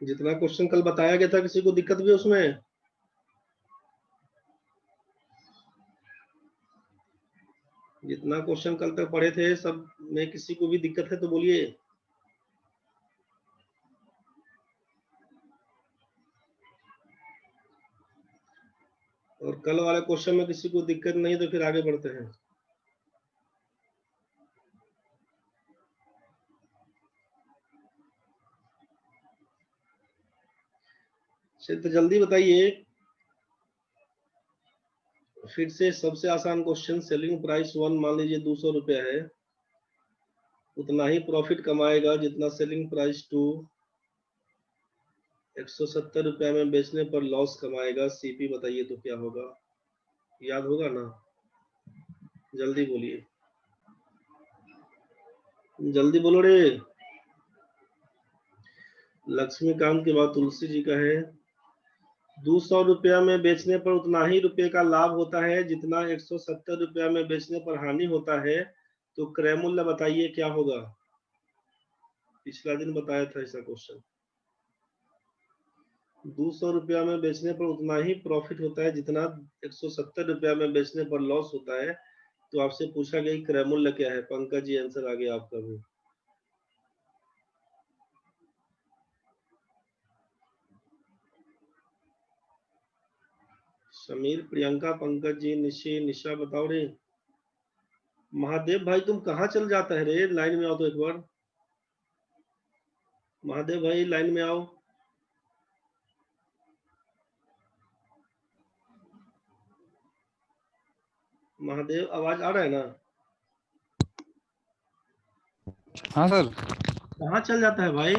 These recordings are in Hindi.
जितना क्वेश्चन कल बताया गया था, किसी को दिक्कत भी है उसमें? जितना क्वेश्चन कल तक पढ़े थे सब में किसी को भी दिक्कत है तो बोलिए। और कल वाले क्वेश्चन में किसी को दिक्कत नहीं तो फिर आगे बढ़ते हैं। चलिए तो जल्दी बताइए। फिर से सबसे आसान क्वेश्चन, सेलिंग प्राइस 1 मान लीजिए 200 रुपया है, उतना ही प्रॉफिट कमाएगा जितना सेलिंग प्राइस 2 170 रुपया में बेचने पर लॉस कमाएगा। सीपी बताइए तो क्या होगा? याद होगा ना? जल्दी बोलिए, जल्दी बोलो रे। लक्ष्मीकांत के बाद तुलसी जी का है। 200 रुपया में बेचने पर उतना ही रुपये का लाभ होता है जितना 170 रुपया में बेचने पर हानि होता है, तो क्रय मूल्य बताइए क्या होगा? पिछला दिन बताया था ऐसा क्वेश्चन। 200 रुपया में बेचने पर उतना ही प्रॉफिट होता है जितना 170 रुपया में बेचने पर लॉस होता है, तो आपसे पूछा गया क्रय मूल्य क्या है? पंकज जी आंसर आ गया आपका भी। समीर, प्रियंका, पंकज जी, निशी, निशा बताओ रे। महादेव भाई तुम कहाँ चल जाता है रे? लाइन में आओ तो एक बार। महादेव भाई लाइन में आओ। महादेव आवाज आ रहा है ना? हाँ सर। कहाँ चल जाता है भाई?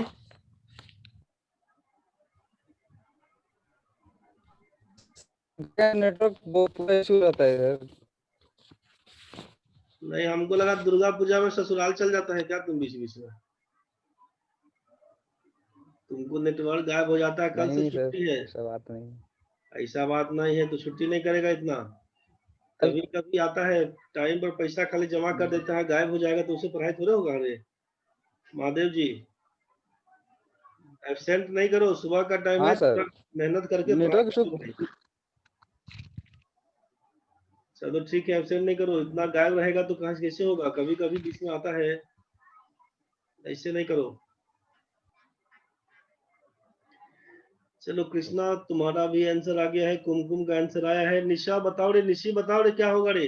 नेटवर्क बहुत पूरा इशू रहता है सर। नहीं, हमको लगा दुर्गा पूजा में ससुराल चल जाता है क्या तुम बीच बीच में? तुमको नेटवर्क गायब हो जाता है, कल से नहीं सर, छुट्टी है। ऐसा बात नहीं। ऐसा बात नहीं है तो छुट्टी नहीं करेगा इतना? कभी कभी आता है, टाइम पर पैसा खाली जमा कर देता है, गायब हो जाएगा तो उसे पढ़ाई थोड़े होगा रे। महादेव जी एब्सेंट नहीं करो, सुबह का टाइम हाँ है, सर, मेहनत करके नेटवर्क पढ़ाई इशू। करो भाई। चलो ठीक है, एब्सेंट नहीं करो। इतना गायब रहेगा तो कहाँ कैसे होगा? कभी कभी बीच में आता है, ऐसे नहीं करो। चलो कृष्णा, तुम्हारा भी आंसर आ गया है, कुमकुम का आंसर आया है। निशा बताओ रे, निशी बताओ रे क्या होगा रे?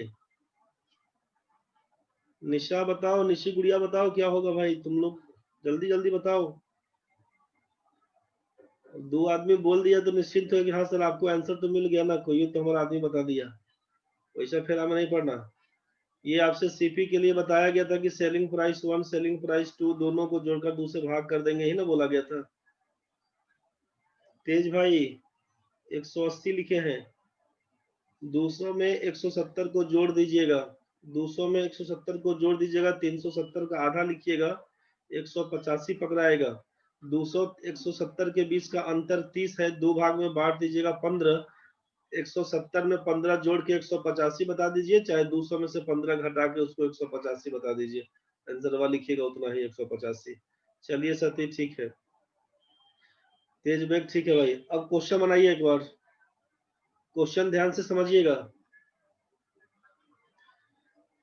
निशा बताओ, निशी गुड़िया बताओ क्या होगा भाई? तुम लोग जल्दी जल्दी बताओ। दो आदमी बोल दिया तो निश्चिंत हो कि हाँ सर आपको आंसर तो मिल गया ना, कोई तो हमारा आदमी बता दिया। वैसा फिर हमें नहीं पढ़ना। ये आपसे सीपी के लिए बताया गया था कि सेलिंग प्राइस 1 सेलिंग प्राइस 2 दोनों को जोड़कर 2 से भाग कर देंगे ही ना, बोला गया था। तेज भाई 180 लिखे हैं, 200 में 170 को जोड़ दीजिएगा। 200 में 170 को जोड़ दीजिएगा, 370 का आधा लिखिएगा, 185 पकड़ाएगा। 200 170 के बीच का अंतर 30 है, दो भाग में बांट दीजिएगा 15। 170 में 15 जोड़ के 185 बता दीजिए, चाहे 200 में से 15 घटा के उसको 185 बता दीजिए। आंसर लिखिएगा उतना ही 185। चलिए सती ठीक है, तेज बेग ठीक है भाई। अब क्वेश्चन बनाइए एक बार, क्वेश्चन ध्यान से समझिएगा,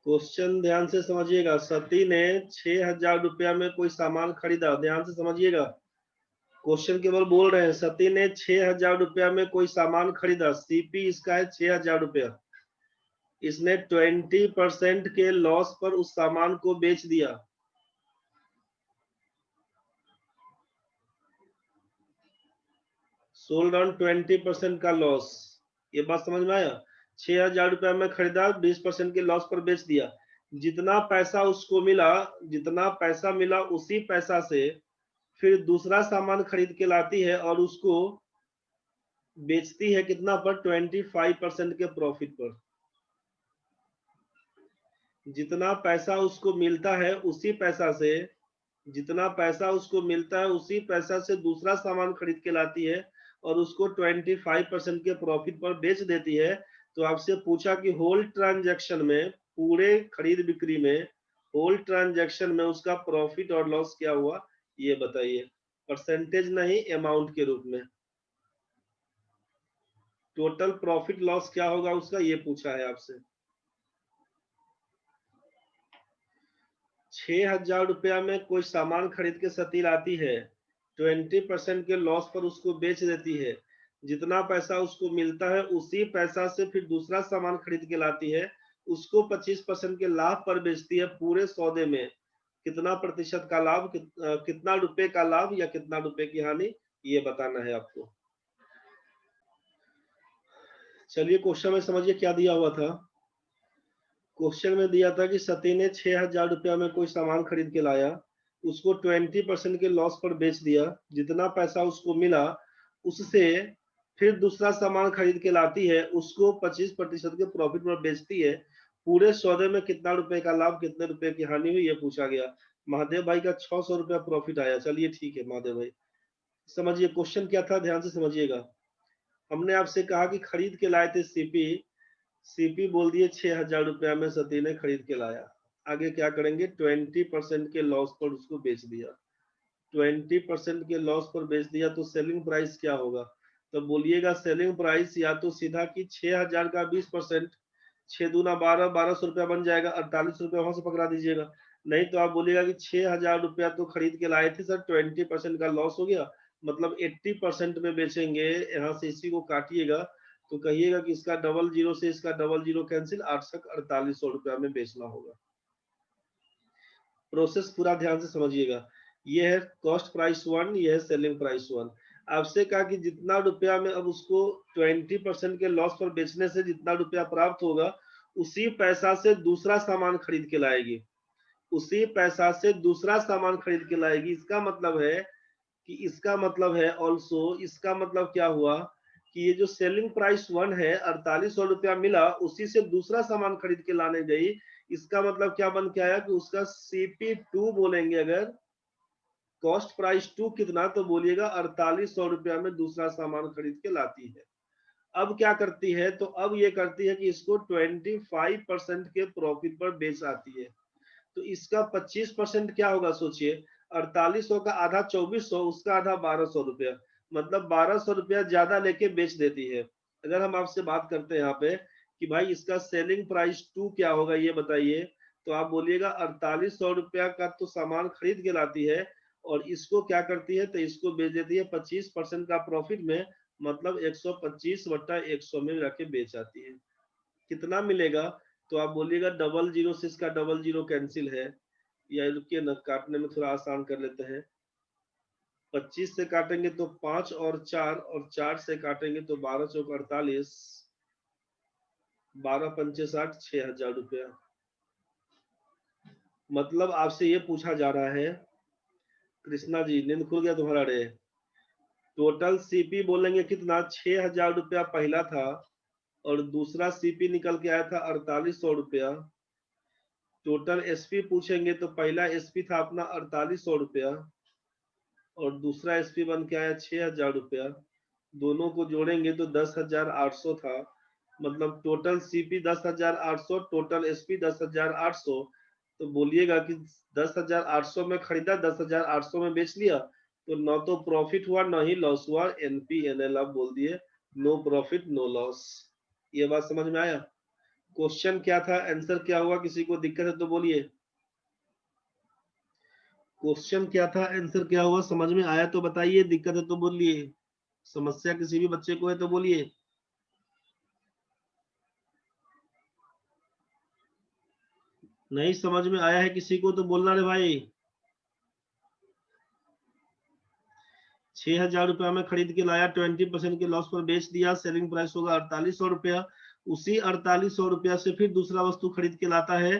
क्वेश्चन ध्यान से समझिएगा। सती ने 6,000 रुपया में कोई सामान खरीदा, ध्यान से समझिएगा, क्वेश्चन केवल बोल रहे हैं। सती ने 6,000 रुपया में कोई सामान खरीदा, सीपी इसका है 6,000 रुपया। इसने 20% के लॉस पर उस सामान को बेच दिया। सोल्ड ऑन 20% का लॉस। ये बात समझ में आया? 6,000 रुपया में खरीदा, 20% के लॉस पर बेच दिया। जितना पैसा उसको मिला, जितना पैसा मिला उसी पैसा से फिर दूसरा सामान खरीद के लाती है और उसको बेचती है कितना पर? 25% के प्रॉफिट पर। जितना पैसा उसको मिलता है उसी पैसा से, जितना पैसा उसको मिलता है उसी पैसा से दूसरा सामान खरीद के लाती है और उसको 25% के प्रॉफिट पर बेच देती है। तो आपसे पूछा कि होल ट्रांजैक्शन में, पूरे खरीद बिक्री में, होल ट्रांजैक्शन में उसका प्रॉफिट और लॉस क्या हुआ, ये बताइए। परसेंटेज नहीं, अमाउंट के रूप में। टोटल प्रॉफिट लॉस क्या होगा उसका, ये पूछा है आपसे। 6,000 रुपया में कोई सामान खरीद के सती लाती है, 20% के लॉस पर उसको बेच देती है। जितना पैसा उसको मिलता है उसी पैसा से फिर दूसरा सामान खरीद के लाती है, उसको 25% के लाभ पर बेचती है। पूरे सौदे में कितना प्रतिशत का लाभ, कितना रुपए का लाभ या कितना रुपए की हानि, ये बताना है आपको। चलिए क्वेश्चन में समझिए क्या दिया हुआ था। क्वेश्चन में दिया था कि सती ने 6,000 रुपया में कोई सामान खरीद के लाया, उसको 20% के लॉस पर बेच दिया। जितना पैसा उसको मिला उससे फिर दूसरा सामान खरीद के लाती है, उसको 25% के प्रॉफिट पर बेचती है। पूरे सौदे में कितना रुपए का लाभ, कितने रुपए की हानि हुई, ये पूछा गया। महादेव भाई का 600 रुपया प्रॉफिट आया। चलिए ठीक है महादेव भाई, समझिए क्वेश्चन क्या था, ध्यान से समझिएगा। हमने आपसे कहा कि खरीद के लाए थे सीपी, सीपी बोल दिए 6,000 रुपया में सती ने खरीद के लाया। आगे क्या करेंगे, 20% के लॉस पर उसको बेच दिया। 20% के लॉस पर बेच दिया तो सेलिंग प्राइस क्या होगा, तो बोलिएगा सेलिंग प्राइस या तो सीधा कि 6,000 का 20%, 6 दूना 12, 1200 रुपया बन जाएगा, 48 रुपया वहां से पकड़ा दीजिएगा। नहीं तो आप बोलिएगा कि 6,000 रुपया तो खरीद के लाए थे सर, 20% का लॉस हो गया, मतलब 80% में बेचेंगे। यहाँ से इसी को काटिएगा तो कहिएगा कि इसका डबल जीरो से इसका डबल जीरो कैंसिल, 4800 रुपया में बेचना होगा। प्रोसेस पूरा ध्यान से समझिएगा। ये है कॉस्ट प्राइस 1, ये है सेलिंग प्राइस 1। आपसे कहा कि जितना रुपया में अब उसको 20% के लॉस पर बेचने से जितना रुपया प्राप्त होगा, उसी पैसा से दूसरा सामान खरीद के लाएगी, उसी पैसा से दूसरा सामान खरीद के लाएगी। इसका मतलब है कि इसका मतलब है ऑल्सो, इसका मतलब क्या हुआ कि ये जो सेलिंग प्राइस 1 है, 4800 रुपया मिला, उसी से दूसरा सामान खरीद के लाने गई। इसका मतलब क्या बन के आया कि उसका CP2 बोलेंगे अगर, कॉस्ट प्राइस 2 कितना, तो बोलिएगा 4800 रुपया में दूसरा सामान खरीद के लाती है। अब क्या करती है, तो अब ये करती है कि इसको 25% के प्रॉफिट पर बेच आती है। तो इसका 25% क्या होगा सोचिए, 4800 का आधा 2400, उसका आधा 1200 रुपया, मतलब 1200 रुपया ज्यादा लेके बेच देती है। अगर हम आपसे बात करते हैं यहाँ पे कि भाई इसका सेलिंग प्राइस 2 क्या होगा ये बताइए, तो आप बोलिएगा 4800 रुपया का तो सामान खरीद के लाती है और इसको क्या करती है, तो इसको बेच देती है 25% का प्रॉफिट में, मतलब 125/100 में रखे बेच आती है। कितना मिलेगा, तो आप बोलिएगा डबल जीरो से इसका डबल जीरो कैंसिल है, या रुकिए ना, काटने में थोड़ा आसान कर लेते हैं। 25 से काटेंगे तो 5 और 4, और 4 से काटेंगे तो 12 चौक 48, 12 पंचे 60, 6,000 रुपया। मतलब आपसे ये पूछा जा रहा है, कृष्णा जी नींद खुल गया तुम्हारा रे, टोटल सीपी बोलेंगे कितना, 6,000 रुपया पहला था, और दूसरा सीपी निकल के आया था 4800 रुपया। टोटल एसपी पूछेंगे तो पहला एसपी था अपना 4800 रुपया, और दूसरा एसपी बन के आया 6,000 रुपया। दोनों को जोड़ेंगे तो 10,800 था, मतलब टोटल सीपी 10,800, टोटल एसपी 10,800। तो बोलिएगा कि 10,800 में खरीदा, 10,800 में बेच लिया, तो न तो प्रॉफिट हुआ न ही लॉस हुआ, NPNL आप बोल दिए, नो प्रॉफिट नो लॉस। ये बात समझ में आया। क्वेश्चन क्या था, आंसर क्या हुआ, किसी को दिक्कत है तो बोलिए। क्वेश्चन क्या था, आंसर क्या हुआ, समझ में आया तो बताइए, दिक्कत है तो बोलिए, समस्या किसी भी बच्चे को है तो बोलिए। नहीं समझ में आया है किसी को तो बोलना रे भाई। 6,000 रुपया में खरीद के लाया, 20% के लॉस पर बेच दिया, सेलिंग प्राइस होगा 4800 रुपया। उसी 4800 रुपया से फिर दूसरा वस्तु खरीद के लाता है।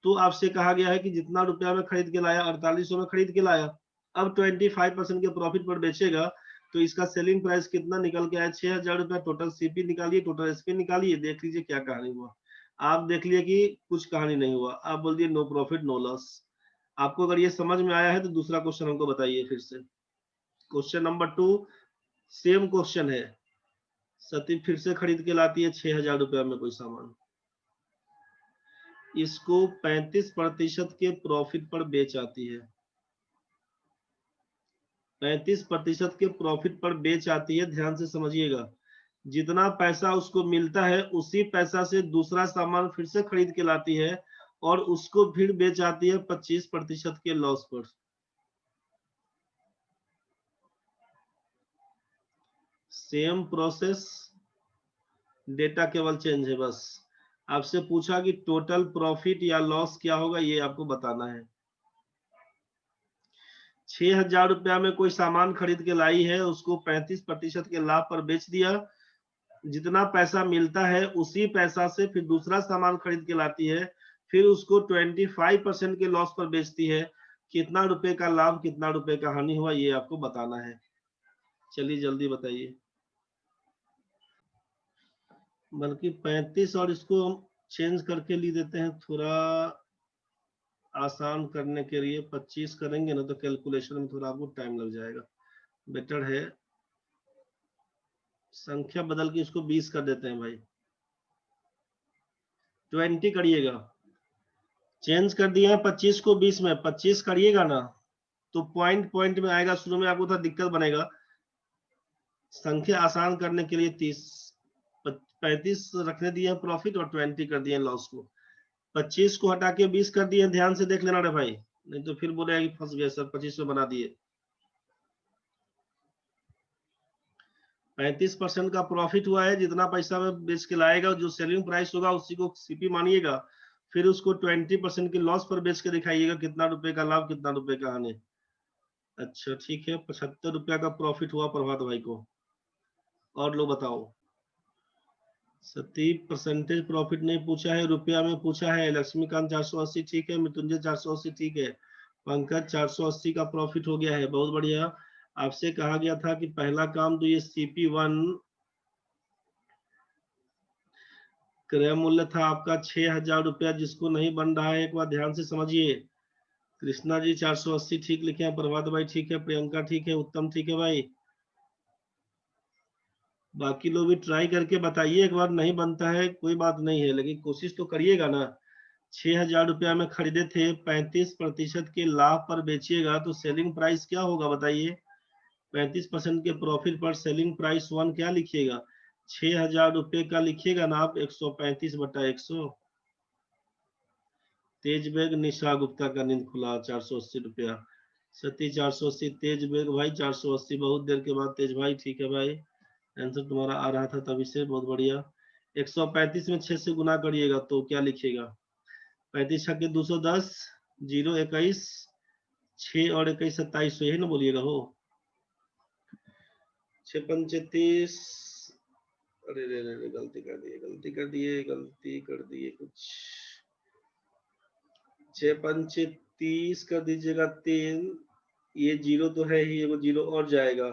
तो आपसे कहा गया है कि जितना रुपया में खरीद के लाया, 4800 में खरीद के लाया, अब 25% के प्रॉफिट पर बेचेगा, तो इसका सेलिंग प्राइस कितना निकल के आया, 6,000 रुपया। टोटल सीपी निकालिए, टोटल एसपी निकालिए, देख लीजिए क्या कहानी हुआ। आप देख लिए कि कुछ कहानी नहीं हुआ, आप बोल दिए नो प्रॉफिट नो लॉस। आपको अगर ये समझ में आया है तो दूसरा क्वेश्चन हमको बताइए फिर से। क्वेश्चन नंबर 2 सेम क्वेश्चन है। सती फिर से खरीद के लाती है 6,000 रुपया में कोई सामान, इसको 35% के प्रॉफिट पर बेच आती है। 35% के प्रॉफिट पर बेच आती है, ध्यान से समझिएगा। जितना पैसा उसको मिलता है उसी पैसा से दूसरा सामान फिर से खरीद के लाती है और उसको फिर बेच आती है 25% के लॉस पर। सेम प्रोसेस, डेटा केवल चेंज है बस। आपसे पूछा कि टोटल प्रॉफिट या लॉस क्या होगा, ये आपको बताना है। 6,000 रुपया में कोई सामान खरीद के लाई है, उसको 35% के लाभ पर बेच दिया। जितना पैसा मिलता है उसी पैसा से फिर दूसरा सामान खरीद के लाती है, फिर उसको 25% के लॉस पर बेचती है। कितना रुपए का लाभ कितना रुपए का हानि हुआ, ये आपको बताना है। चलिए जल्दी बताइए। बल्कि 35 और इसको हम चेंज करके लिख देते हैं, थोड़ा आसान करने के लिए। 25 करेंगे ना तो कैलकुलेशन में थोड़ा आपको टाइम लग जाएगा। बेटर है संख्या बदल के इसको 20 कर देते हैं भाई। 20 करिएगा, चेंज कर दिया है 25 को 20 में। 25 करिएगा ना तो पॉइंट पॉइंट में आएगा, शुरू में आपको थोड़ा दिक्कत बनेगा। संख्या आसान करने के लिए 35 रखने दिए प्रॉफिट और 20 कर दिए लॉस को। 25 को हटा के 20 कर दिए, ध्यान से देख लेना रे भाई, नहीं तो फिर बोलेगा कि फंस गए सर, 25 में बना दिए। 35% का प्रॉफिट हुआ है, जितना पैसा में बेच के लाएगा जो सेलिंग प्राइस होगा उसी को सीपी मानिएगा, फिर उसको 20% के लॉस पर बेच के दिखाइएगा कितना रुपए का लाभ कितना रुपए का हानि। अच्छा ठीक है, 75 रुपया का प्रॉफिट हुआ प्रभात भाई को। और लोग बताओ। सती परसेंटेज प्रॉफिट नहीं पूछा है, रुपया में पूछा है। लक्ष्मीकांत 480 ठीक है, मृत्युंजय 480 ठीक है, पंकज 480 का प्रॉफिट हो गया है, बहुत बढ़िया। आपसे कहा गया था कि पहला काम तो ये CP1 क्रय मूल्य था आपका 6,000 रुपया, जिसको नहीं बन रहा है एक बार ध्यान से समझिए। कृष्णा जी 480 ठीक लिखे हैं, प्रभात भाई ठीक है, प्रियंका ठीक है, उत्तम ठीक है भाई। बाकी लोग भी ट्राई करके बताइए एक बार, नहीं बनता है कोई बात नहीं है, लेकिन कोशिश तो करिएगा ना। 6,000 रुपया में खरीदे थे, 35% के लाभ पर बेचिएगा तो सेलिंग प्राइस क्या होगा बताइए। 35% के प्रॉफिट पर सेलिंग प्राइस 1 क्या लिखिएगा, 6,000 रुपये का लिखिएगा ना आप, 135/100। तेज बेग निशा गुप्ता का नींद खुला 480 रुपया। सती 480, तेज बेग भाई 480, बहुत देर के बाद तेज भाई ठीक है भाई, आंसर तुम्हारा आ रहा था तभी से, बहुत बढ़िया। 135 में 6 से गुना करिएगा तो क्या लिखिएगा, 35 छक्के 210, 0 21, 6 और 21 27, यही ना बोलिएगा हो। 6 पंचे 30, अरे रे रे गलती कर दिए गलती कर दिए कुछ। 6 पंचे 30 कर दीजिएगा 3, ये 0 तो है ही, वो 0 और जाएगा,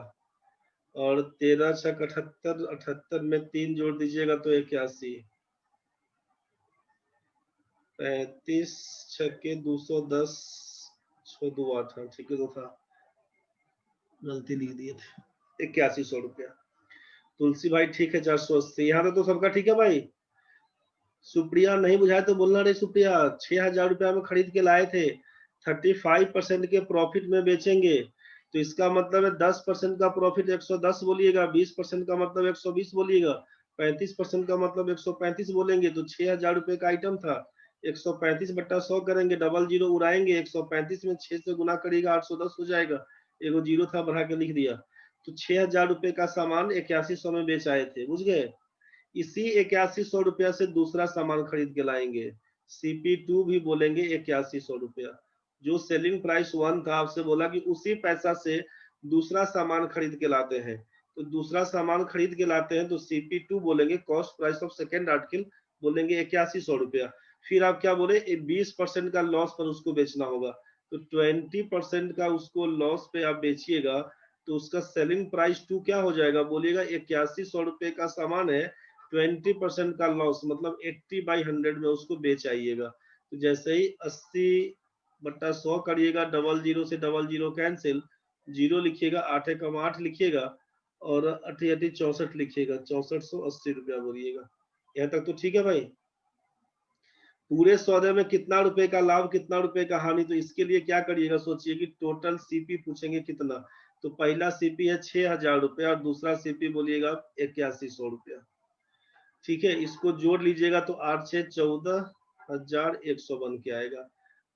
और 13 छक 78, 78 में 3 जोड़ दीजिएगा तो 81। 35 छक्के 210, 6 2 8, ठीक है तो था, गलती लिख दिए थे। 8100 रुपया। तुलसी भाई ठीक है 480, यहाँ तक तो सबका ठीक है भाई। सुप्रिया नहीं बुझाए तो बोलना रे सुप्रिया। 6,000 रुपया में खरीद के लाए थे, 35% के प्रॉफिट में बेचेंगे तो इसका मतलब है 10% का प्रॉफिट 110 बोलिएगा, 20% का मतलब 120 बोलिएगा, 35% का मतलब 135 बोलेंगे, तो 6,000 रुपये का आइटम था। 135/100 करेंगे, डबल जीरो उड़ाएंगे, 135 में 6 से गुना करिएगा 810 हो जाएगा, एगो जीरो था बढ़ा के लिख दिया। तो 6,000 रुपये का सामान 8100 में बेच आए थे, बुझ गए। इसी 8100 रुपया से दूसरा सामान खरीद के लाएंगे, CP2 भी बोलेंगे 8100 रुपया। जो सेलिंग प्राइस 1 था, आपसे बोला कि उसी पैसा से दूसरा सामान खरीद के लाते हैं, तो दूसरा सामान खरीद के लाते हैं तो CP2 बोलेंगे, cost price of second article, बोलेंगे 8100 रुपया। फिर आप क्या बोले, 20% का लॉस पर उसको बेचना होगा, तो 20% का उसको लॉस पे आप बेचिएगा तो उसका सेलिंग प्राइस 2 क्या हो जाएगा, बोलिएगा 8100 रुपये का सामान है, 20% का लॉस मतलब 80/100 में उसको बेच आइएगा। तो जैसे ही 80/100 करिएगा, डबल जीरो से डबल जीरो कैंसिल, जीरो लिखिएगा, 8 कम 8 लिखिएगा, और 8 8 64 लिखिएगा, 6480 रुपया बोलिएगा। यहाँ तक तो ठीक है भाई। पूरे सौदे में कितना रुपए का लाभ कितना रुपए का हानि, तो इसके लिए क्या करिएगा, सोचिए कि टोटल CP पूछेंगे कितना, तो पहला सीपी है 6,000 रुपया और दूसरा सीपी बोलिएगा 8100 रुपया। ठीक है, इसको जोड़ लीजिएगा तो 8 से 14,100 बन के आएगा।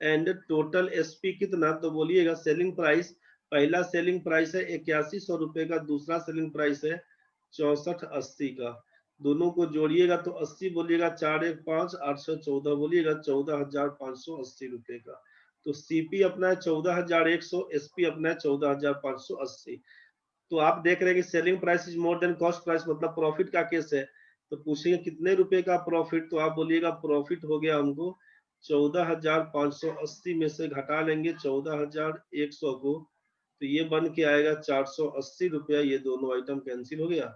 एंड टोटल एसपी कितना, तो बोलिएगा सेलिंग प्राइस, पहला सेलिंग प्राइस है 8100 रुपए का, दूसरा सेलिंग प्राइस है 6480 का। दोनों को जोड़िएगा तो 80 बोलिएगा, 4 1 5 814 बोलिएगा 14,580 रुपए का। तो सीपी अपना है 14,100, एसपी अपना है 14,580। तो आप देख रहे हैं कि selling price is more than cost price, मतलब प्रॉफिट का केस है। तो पूछेंगे कितने रुपए का प्रॉफिट, तो आप बोलिएगा प्रॉफिट हो गया हमको 14,580 में से घटा लेंगे 14,100 को, तो ये बन के आएगा 480 रुपया। ये दोनों आइटम कैंसिल हो गया।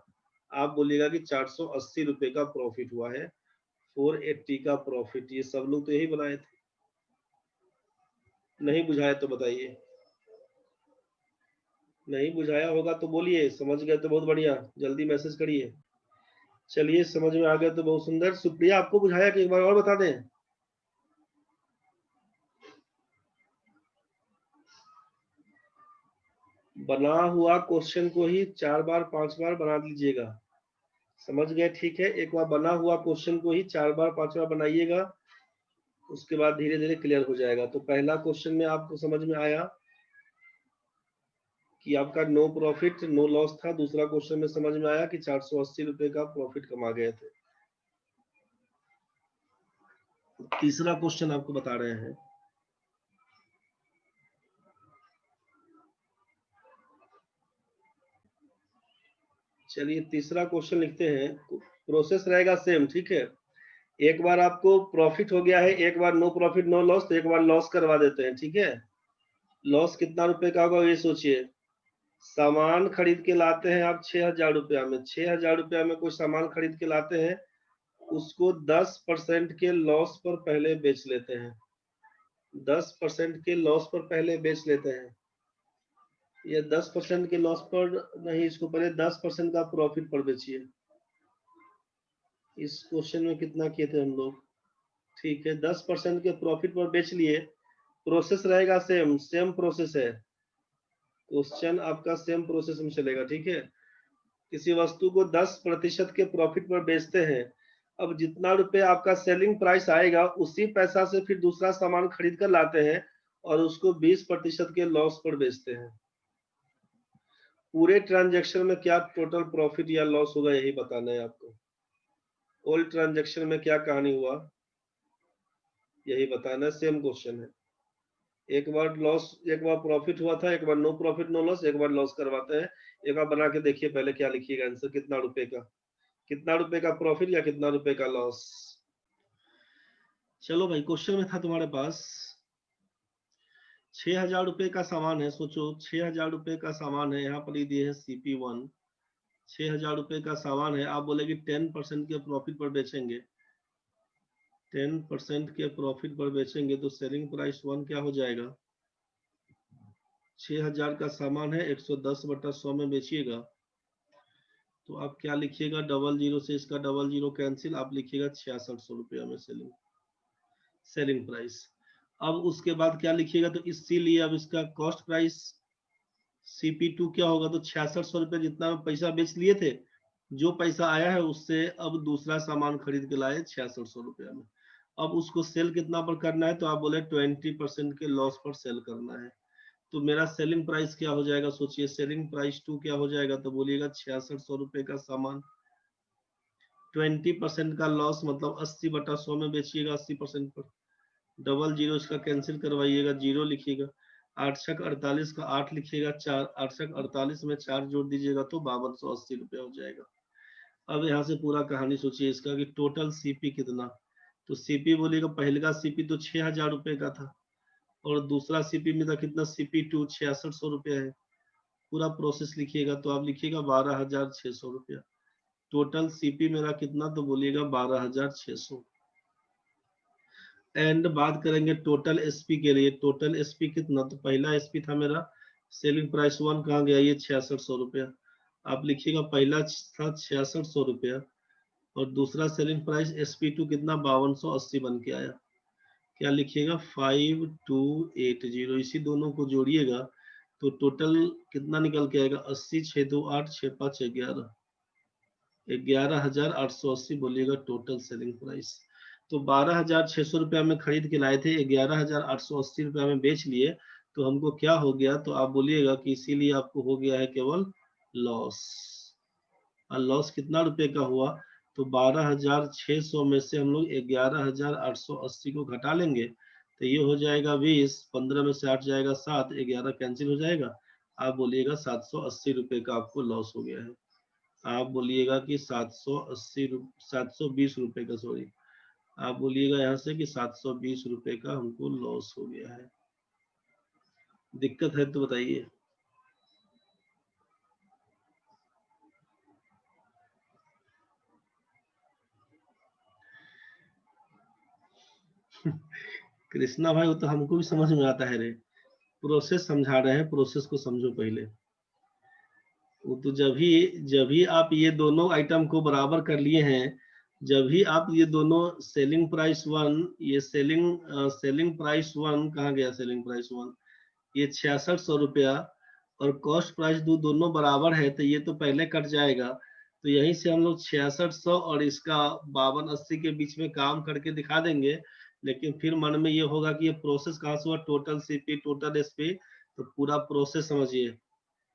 आप बोलिएगा कि 480 रुपए का प्रॉफिट हुआ है, 480 का प्रॉफिट। ये सब लोग तो यही बनाए थे, नहीं बुझाए तो बताइए। नहीं बुझाया होगा तो बोलिए, समझ गए तो बहुत बढ़िया, जल्दी मैसेज करिए। चलिए, समझ में आ गया तो बहुत सुंदर। सुप्रिया, आपको बुझाया कि एक बार और बता दें? बना हुआ क्वेश्चन को ही 4 बार 5 बार बना लीजिएगा। समझ गए? ठीक है, एक बार बना हुआ क्वेश्चन को ही 4 बार 5 बार बनाइएगा, उसके बाद धीरे धीरे क्लियर हो जाएगा। तो पहला क्वेश्चन में आपको समझ में आया कि आपका नो प्रॉफिट नो लॉस था। दूसरा क्वेश्चन में समझ में आया कि 480 रुपए का प्रॉफिट कमा गए थे। तीसरा क्वेश्चन आपको बता रहे हैं। चलिए, तीसरा क्वेश्चन लिखते हैं। प्रोसेस रहेगा सेम, ठीक है। एक बार आपको प्रॉफिट हो गया है, एक बार नो प्रॉफिट नो लॉस, तो एक बार लॉस करवा देते हैं, ठीक है। लॉस कितना रुपए का होगा ये सोचिए। सामान खरीद के लाते हैं आप 6,000 रुपया में, 6,000 रुपया में कोई सामान खरीद के लाते हैं, उसको 10% के लॉस पर पहले बेच लेते हैं। 10% के लॉस पर पहले बेच लेते हैं। ये 10% के लॉस पर नहीं, इसको पहले 10% का प्रॉफिट पर बेचिए। इस क्वेश्चन में कितना किए थे हम लोग? ठीक है, 10% के प्रॉफिट पर बेच लिए। प्रोसेस रहेगा सेम, सेम प्रोसेस है। क्वेश्चन आपका सेम प्रोसेस में चलेगा, ठीक है। किसी वस्तु को 10% के प्रॉफिट पर बेचते हैं। अब जितना रुपए आपका सेलिंग प्राइस आएगा, उसी पैसा से फिर दूसरा सामान खरीद कर लाते हैं और उसको 20% के लॉस पर बेचते हैं। पूरे ट्रांजैक्शन में क्या टोटल प्रॉफिट या लॉस होगा, यही बताना है आपको। ऑल ट्रांजैक्शन में क्या कहानी हुआ, यही बताना है। सेम क्वेश्चन है। एक बार लॉस, एक बार प्रॉफिट हुआ था, एक बार नो प्रॉफिट नो लॉस, एक बार लॉस करवाते हैं। एक बार बना के देखिए पहले क्या लिखिएगा आंसर, कितना रुपए का, कितना रुपए का प्रॉफिट या कितना रुपए का लॉस। चलो भाई, क्वेश्चन में था तुम्हारे पास 6,000 रुपए का सामान है। सोचो 6,000 रुपए का सामान है, यहाँ पर ही दिए है CP1। 6,000 रुपए का सामान है, आप बोलेगी 10% के प्रॉफिट पर बेचेंगे। 10% के प्रॉफिट पर बेचेंगे तो सेलिंग प्राइस 1 क्या हो जाएगा? 6,000 का सामान है, 110/100 में बेचिएगा तो आप क्या लिखिएगा, 00 से इसका 00 कैंसिल, आप लिखिएगा 6600 रुपया में सेलिंग प्राइस। अब उसके बाद क्या लिखिएगा, तो इसीलिए अब इसका कॉस्ट प्राइस CP2 क्या होगा, तो 6600 रुपये जितना पैसा बेच लिए थे, जो पैसा आया है उससे अब दूसरा सामान खरीद के लाए 6600 रुपया में। अब उसको सेल कितना पर करना है, तो आप बोले 20% के लॉस पर सेल करना है। तो मेरा सेलिंग प्राइस क्या हो जाएगा, सोचिए। सेलिंग प्राइस 2 क्या हो जाएगा, तो बोलिएगा 6600 रुपए का सामान, 20% का लॉस मतलब 80/100 में बेचिएगा 80% पर। 00 इसका कैंसिल करवाइएगा, 0 लिखिएगा। 8 छक 48 का 8 लिखिएगा, 4 8 छक 48 में 4 जोड़ दीजिएगा तो 5280 रुपया हो जाएगा। अब यहाँ से पूरा कहानी सोचिए इसका कि टोटल सीपी कितना। तो सीपी बोलिएगा, पहले का सीपी तो 6,000 रुपए का था और दूसरा सीपी में था कितना, CP2 6600 रुपया है। पूरा प्रोसेस लिखिएगा तो आप लिखिएगा 12,600 रुपया। टोटल सीपी मेरा कितना, तो बोलिएगा 12,600। एंड बात करेंगे टोटल एसपी के लिए। टोटल एसपी कितना, तो पहला एसपी था मेरा सेलिंग प्राइस 1, कहाँ गया, ये 6600 रुपया। आप लिखिएगा पहला था 6600 रुपया और दूसरा सेलिंग प्राइस SP2 कितना, 5280 बन के आया। क्या लिखिएगा, 5280। इसी दोनों को जोड़िएगा तो टोटल कितना निकल के आएगा? 80, 6 2 8, 6 5 11, 11,880 बोलिएगा टोटल सेलिंग प्राइस। तो 12,600 रुपया में खरीद के लाए थे, 11,880 रुपया में बेच लिए, तो हमको क्या हो गया? तो आप बोलिएगा कि इसीलिए आपको हो गया है केवल लॉस। और लॉस कितना रुपए का हुआ? तो 12,600 में से हम लोग 11,880 को घटा लेंगे, तो ये हो जाएगा 20, 15 में से 8 जाएगा 7, 11 कैंसिल हो जाएगा। आप बोलिएगा 780 रुपए का आपको लॉस हो गया है। आप बोलिएगा कि 720 रुपए का, सॉरी, आप बोलिएगा यहाँ से कि 720 रुपए का हमको लॉस हो गया है। दिक्कत है तो बताइए। कृष्णा भाई, वो तो हमको भी समझ में आता है रे, प्रोसेस समझा रहे हैं, प्रोसेस को समझो पहले। वो तो जब भी आप ये दोनों आइटम को बराबर कर लिए हैं, जब भी आप ये दोनों सेलिंग प्राइस वन, ये सेलिंग प्राइस वन कहाँ गया? सेलिंग प्राइस वन ये 6600 रुपया और कॉस्ट प्राइस दोनों बराबर है, तो ये तो पहले कट जाएगा। तो यहीं से हम लोग 6600 और इसका 5280 के बीच में काम करके दिखा देंगे। लेकिन फिर मन में ये होगा कि ये प्रोसेस कहाँ से हुआ? टोटल सीपी, टोटल एसपी, तो पूरा प्रोसेस समझिए।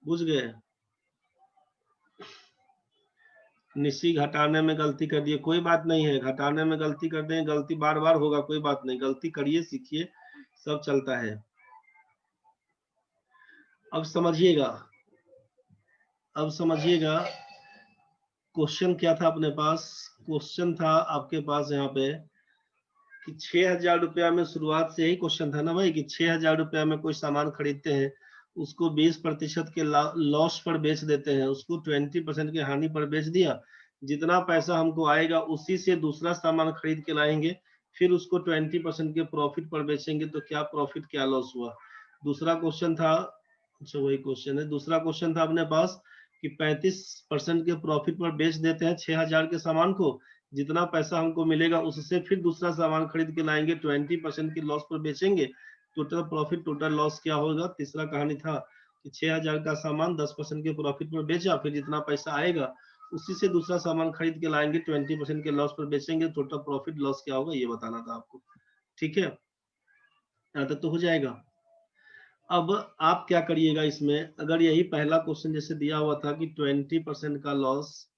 बुझ गए? निशी घटाने में गलती कर दिए, कोई बात नहीं है, घटाने में गलती कर दें, गलती बार बार होगा, कोई बात नहीं, गलती करिए, सीखिए, सब चलता है। अब समझिएगा, अब समझिएगा क्वेश्चन क्या था अपने पास? क्वेश्चन था आपके पास यहाँ पे कि 6,000 रुपया में शुरुआत से ही क्वेश्चन था ना भाई, कि 6,000 रुपया में कोई सामान खरीदते हैं, उसको 20% के लॉस पर बेच देते हैं, उसको 20% की हानि पर बेच दिया, जितना पैसा हमको आएगा उसी से दूसरा सामान खरीद के लाएंगे, फिर उसको 20% के प्रॉफिट पर बेचेंगे, तो क्या प्रॉफिट क्या लॉस हुआ? दूसरा क्वेश्चन था, अच्छा वही क्वेश्चन है, दूसरा क्वेश्चन था अपने पास कि 35% के प्रॉफिट पर बेच देते हैं 6,000 के सामान को, जितना पैसा हमको मिलेगा उससे फिर दूसरा सामान खरीद के लाएंगे, 20% की लॉस पर बेचेंगे, टोटल प्रॉफिट टोटल लॉस क्या होगा? तीसरा कहानी था कि 6,000 का सामान 10% के प्रॉफिट पर बेचा, फिर जितना पैसा आएगा उसी से दूसरा सामान खरीद के लाएंगे, 20% के लॉस पर बेचेंगे, टोटल प्रॉफिट लॉस क्या होगा ये बताना था आपको। ठीक है, यहाँ तक तो हो जाएगा। अब आप क्या करिएगा इसमें, अगर यही पहला क्वेश्चन जैसे दिया हुआ था कि 20% का लॉस,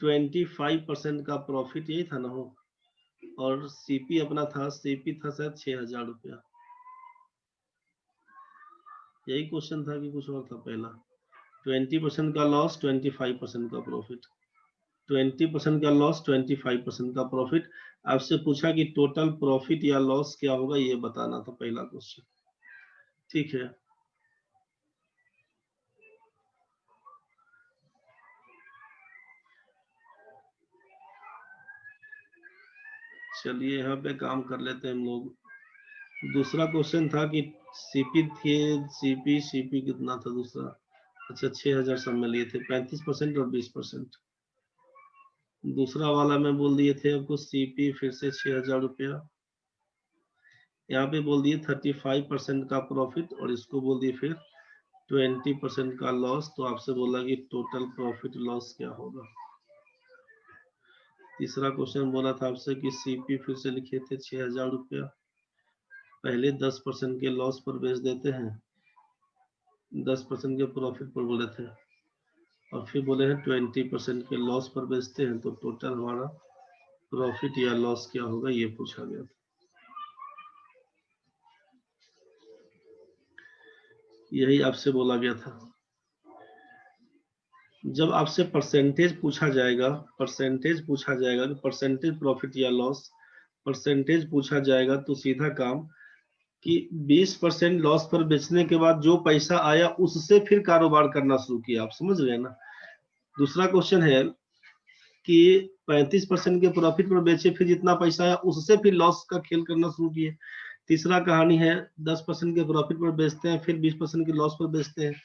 25% का प्रॉफिट, यही था ना हो, और सीपी अपना था, सीपी था शायद 6,000 रुपया, यही क्वेश्चन था कि कुछ और था पहला? 20% का लॉस, 25% का प्रॉफिट, 20% का लॉस, 25% का प्रॉफिट। आपसे पूछा कि टोटल प्रॉफिट या लॉस क्या होगा, ये बताना था पहला क्वेश्चन। ठीक है, चलिए यहाँ पे काम कर लेते हैं हम लोग। दूसरा क्वेश्चन था कि सीपी थे, सीपी कितना था दूसरा? अच्छा 6,000 सब में लिए थे, 35% और 20%। दूसरा वाला में बोल दिए थे आपको सीपी फिर से 6,000 रुपया, यहाँ पे बोल दिए 35% का प्रॉफिट, और इसको बोल दिए फिर 20% का लॉस। तो आपसे बोला कि टोटल प्रॉफिट लॉस क्या होगा? तीसरा क्वेश्चन बोला था आपसे कि सीपी फिर से लिखे थे 6,000 रुपया, पहले 10% के लॉस पर बेच देते हैं, 10% के प्रॉफिट पर बोले थे, और फिर बोले हैं 20% के लॉस पर बेचते हैं, तो टोटल हमारा प्रॉफिट या लॉस क्या होगा ये पूछा गया था। यही आपसे बोला गया था। जब आपसे परसेंटेज पूछा जाएगा, परसेंटेज पूछा जाएगा कि परसेंटेज प्रॉफिट या लॉस, परसेंटेज पूछा जाएगा, तो सीधा काम कि 20% लॉस पर बेचने के बाद जो पैसा आया उससे फिर कारोबार करना शुरू किया। आप समझ गए ना? दूसरा क्वेश्चन है कि 35% के प्रॉफिट पर बेचे, फिर जितना पैसा आया उससे फिर लॉस का खेल करना शुरू किए। तीसरा कहानी है 10% के प्रॉफिट पर बेचते हैं, फिर 20% के लॉस पर बेचते हैं।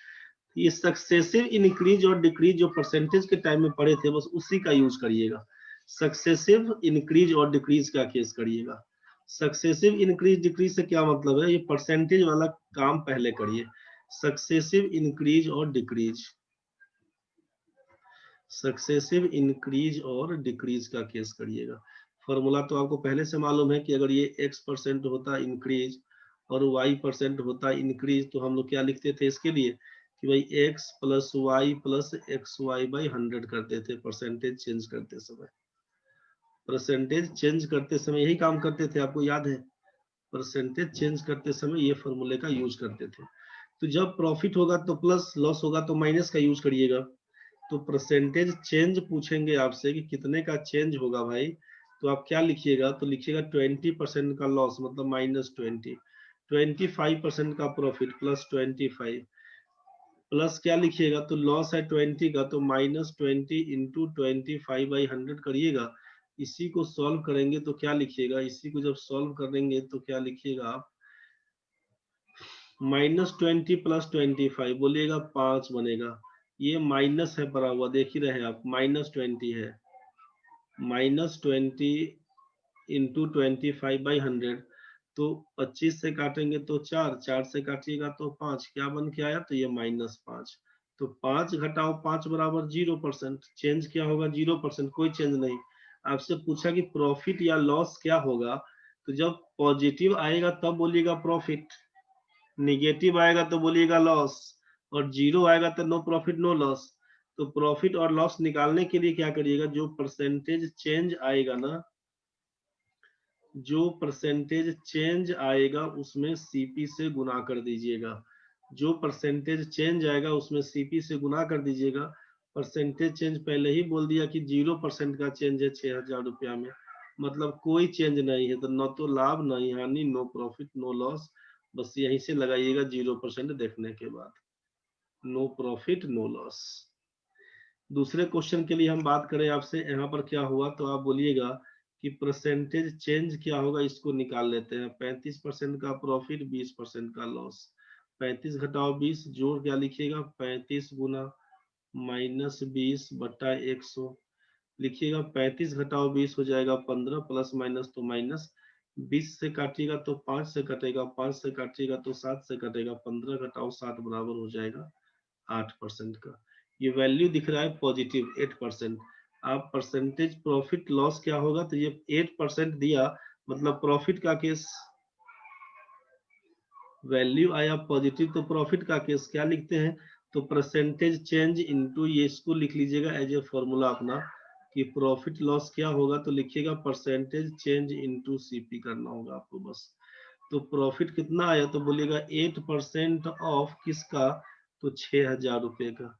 ये सक्सेसिव इंक्रीज और डिक्रीज जो परसेंटेज के टाइम में पढ़े थे, बस उसी का यूज करिएगा, सक्सेसिव इंक्रीज और डिक्रीज का केस करिएगा। सक्सेसिव इंक्रीज डिक्रीज से क्या मतलब है, ये परसेंटेज वाला काम पहले करिए। सक्सेसिव इंक्रीज और डिक्रीज, सक्सेसिव इंक्रीज और डिक्रीज का केस करिएगा। फॉर्मूला तो आपको पहले से मालूम है कि अगर ये x% होता इंक्रीज और y% होता इंक्रीज, तो हम लोग क्या लिखते थे इसके लिए कि भाई x plus Y plus XY/100 करते थे परसेंटेज चेंज करते समय। परसेंटेज चेंज करते समय यही काम करते थे, आपको याद है। परसेंटेज चेंज करते समय ये फॉर्मूले का यूज करते थे। तो जब प्रॉफिट होगा तो प्लस, लॉस होगा तो माइनस का यूज करिएगा। तो परसेंटेज चेंज पूछेंगे आपसे कि कितने का चेंज होगा भाई, तो आप क्या लिखिएगा, तो लिखिएगा 20% का लॉस मतलब -20, 25% का प्रॉफिट +25, प्लस क्या लिखिएगा, तो लॉस है 20 का तो -20 इंटू 25/100 करिएगा। इसी को सॉल्व करेंगे तो क्या लिखिएगा, इसी को जब सॉल्व करेंगे तो क्या लिखिएगा आप, -20 + 25 बोलिएगा 5 बनेगा। ये माइनस है पड़ा हुआ, देख ही रहे हैं आप, -20 है, -20 इंटू 25/100, तो 25 से काटेंगे तो 4, 4 से काटिएगा तो 5, क्या बन के आया, तो ये -5। तो 5 घटाओ 5 बराबर 0%, चेंज क्या होगा 0%, कोई चेंज नहीं। आपसे पूछा कि प्रॉफिट या लॉस क्या होगा, तो जब पॉजिटिव आएगा तब बोलिएगा प्रॉफिट, निगेटिव आएगा तो बोलिएगा लॉस, और जीरो आएगा तो नो प्रॉफिट नो लॉस। तो प्रॉफिट और लॉस निकालने के लिए क्या करिएगा, जो परसेंटेज चेंज आएगा ना, जो परसेंटेज चेंज आएगा उसमें सीपी से गुना कर दीजिएगा। जो परसेंटेज चेंज आएगा उसमें सीपी से गुना कर दीजिएगा। परसेंटेज चेंज पहले ही बोल दिया कि 0% का चेंज है 6,000 रुपया में, मतलब कोई चेंज नहीं है, तो न तो लाभ नहीं हानि, नो प्रॉफिट नो लॉस। बस यहीं से लगाइएगा 0% देखने के बाद, नो प्रॉफिट नो लॉस। दूसरे क्वेश्चन के लिए हम बात करें आपसे, यहाँ पर क्या हुआ, तो आप बोलिएगा कि परसेंटेज चेंज क्या होगा, इसको निकाल लेते हैं। 35% का प्रॉफिट 20% का लॉस, 35 घटाओ 20 जोड़ क्या लिखिएगा, 35 गुना -20/100 लिखिएगा। 35 घटाओ 20 हो जाएगा 15, प्लस माइनस तो माइनस, 20 से काटिएगा तो 5 से कटेगा, 5 से काटिएगा तो 7 से कटेगा, 15 घटाओ 7 बराबर हो जाएगा 8% का। ये वैल्यू दिख रहा है पॉजिटिव 8%। आप परसेंटेज प्रॉफिट लॉस क्या होगा, तो ये 8% दिया, मतलब प्रॉफिट का केस, वैल्यू आया पॉजिटिव तो प्रॉफिट का केस क्या लिखते हैं, तो परसेंटेज चेंज इनटू, ये इसको लिख लीजिएगा एज ए फॉर्मूला अपना, कि प्रॉफिट लॉस क्या होगा, तो लिखिएगा परसेंटेज चेंज इनटू सीपी करना होगा आपको बस। तो प्रॉफिट कितना आया, तो बोलिएगा 8% ऑफ किसका, तो 6,000 रुपए का।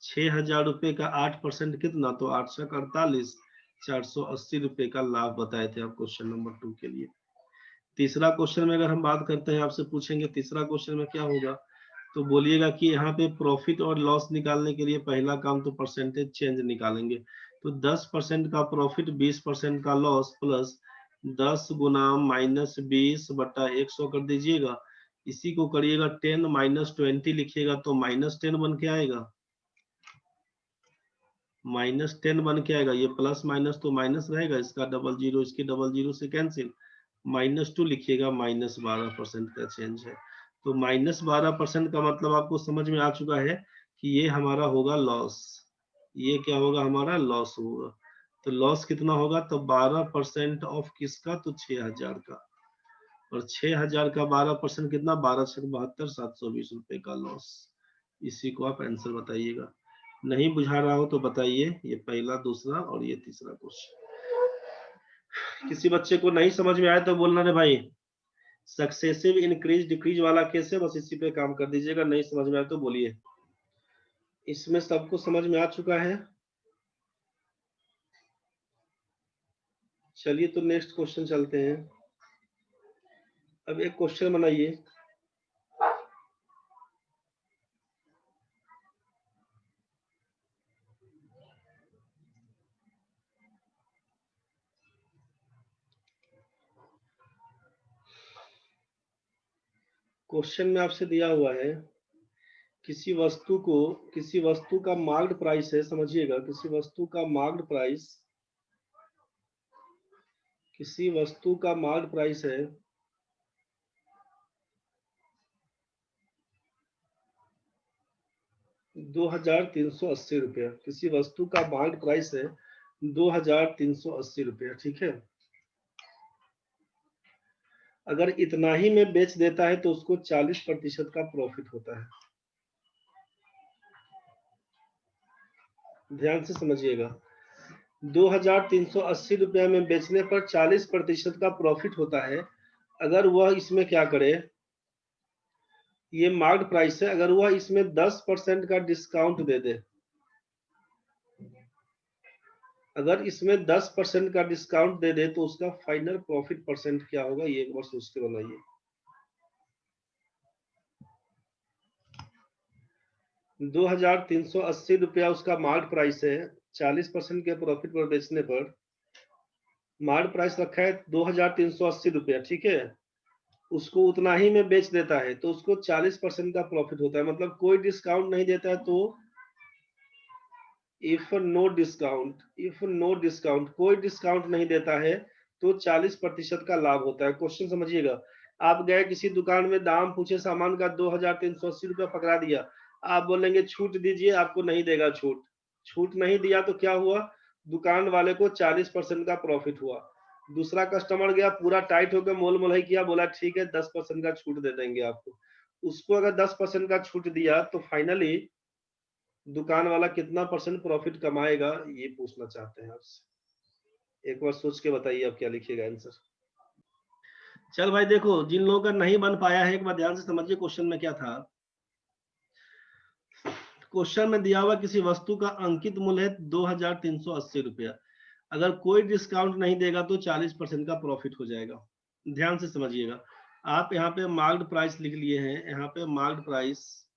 6,000 रुपए का 8% कितना, तो 848, 480 रुपए का लाभ बताए थे आप क्वेश्चन नंबर 2 के लिए। तीसरा क्वेश्चन में अगर हम बात करते हैं, आपसे पूछेंगे तीसरा क्वेश्चन में क्या होगा, तो बोलिएगा कि यहाँ पे प्रॉफिट और लॉस निकालने के लिए पहला काम तो परसेंटेज चेंज निकालेंगे। तो 10% का प्रॉफिट 20% का लॉस प्लस 10 गुना -20/100 कर दीजिएगा। इसी को करिएगा 10 -20 लिखिएगा तो -10 बन के आएगा, -10 बन के आएगा। ये प्लस माइनस तो माइनस रहेगा, इसका डबल जीरो इसके डबल जीरो से कैंसिल, -2 लिखिएगा, -12% का चेंज है। तो -12% का मतलब आपको समझ में आ चुका है कि ये हमारा होगा लॉस, ये क्या होगा हमारा लॉस होगा। तो लॉस कितना होगा, तो 12% ऑफ किसका, तो 6,000 का, और 6,000 का 12% कितना, 12×72 720 रुपए का लॉस। इसी को आप आंसर बताइएगा। नहीं बुझा रहा हो तो बताइए, ये पहला दूसरा और ये तीसरा क्वेश्चन। किसी बच्चे को नहीं समझ में आया तो बोलना रे भाई, सक्सेसिव इंक्रीज डिक्रीज वाला केस है, बस इसी पे काम कर दीजिएगा। नहीं समझ में आया तो बोलिए। इसमें सबको समझ में आ चुका है। चलिए तो नेक्स्ट क्वेश्चन चलते हैं। अब एक क्वेश्चन बनाइए, क्वेश्चन में आपसे दिया हुआ है किसी वस्तु का मार्क्ड प्राइस है, समझिएगा, किसी वस्तु का मार्क्ड प्राइस किसी वस्तु का मार्केट प्राइस है 2,380 रुपया। किसी वस्तु का मार्केट प्राइस है 2,380 रुपया, ठीक है। अगर इतना ही में बेच देता है तो उसको 40% का प्रॉफिट होता है। ध्यान से समझिएगा, 2,380 रुपया में बेचने पर 40% का प्रॉफिट होता है। अगर वह इसमें क्या करे, ये मार्केट प्राइस है, अगर वह इसमें 10% का डिस्काउंट दे दे, अगर इसमें 10% का डिस्काउंट दे दे तो उसका फाइनल प्रॉफिट परसेंट क्या होगा, ये एक बार सोच के बनाइए। 2,380 रुपया उसका मार्केट प्राइस है, 40% के प्रॉफिट पर बेचने पर मार्केट प्राइस रखा है 2,380 रुपया, ठीक है। उसको उतना ही में बेच देता है तो उसको 40% का प्रॉफिट होता है। मतलब कोई डिस्काउंट नहीं देता है तो इफ नो डिस्काउंट, कोई डिस्काउंट नहीं देता है तो 40% का लाभ होता है। क्वेश्चन समझिएगा, आप गए किसी दुकान में, दाम पूछे सामान का, 2,380 रुपया पकड़ा दिया, आप बोलेंगे छूट दीजिए, आपको नहीं देगा छूट। छूट नहीं दिया तो क्या हुआ, दुकान वाले को 40% का प्रॉफिट हुआ। दूसरा कस्टमर गया, पूरा टाइट होकर मोल मोलाई किया, बोला ठीक है 10% का छूट दे देंगे आपको। उसको अगर 10% का छूट दिया तो फाइनली दुकान वाला कितना परसेंट प्रॉफिट कमाएगा, ये पूछना चाहते हैं आपसे। एक बार सोच के बताइए आप क्या लिखिएगा आंसर। चल भाई देखो, जिन लोगों का नहीं बन पाया है एक बार ध्यान से समझिए क्वेश्चन में क्या था। क्वेश्चन में दिया हुआ किसी वस्तु का अंकित मूल्य है 2,380 रुपया, अगर कोई डिस्काउंट नहीं देगा तो 40% का प्रॉफिट हो जाएगा। ध्यान से समझिएगा, आप यहाँ पे मार्केट प्राइस लिख लिए हैं, यहाँ पे मार्केट प्राइस,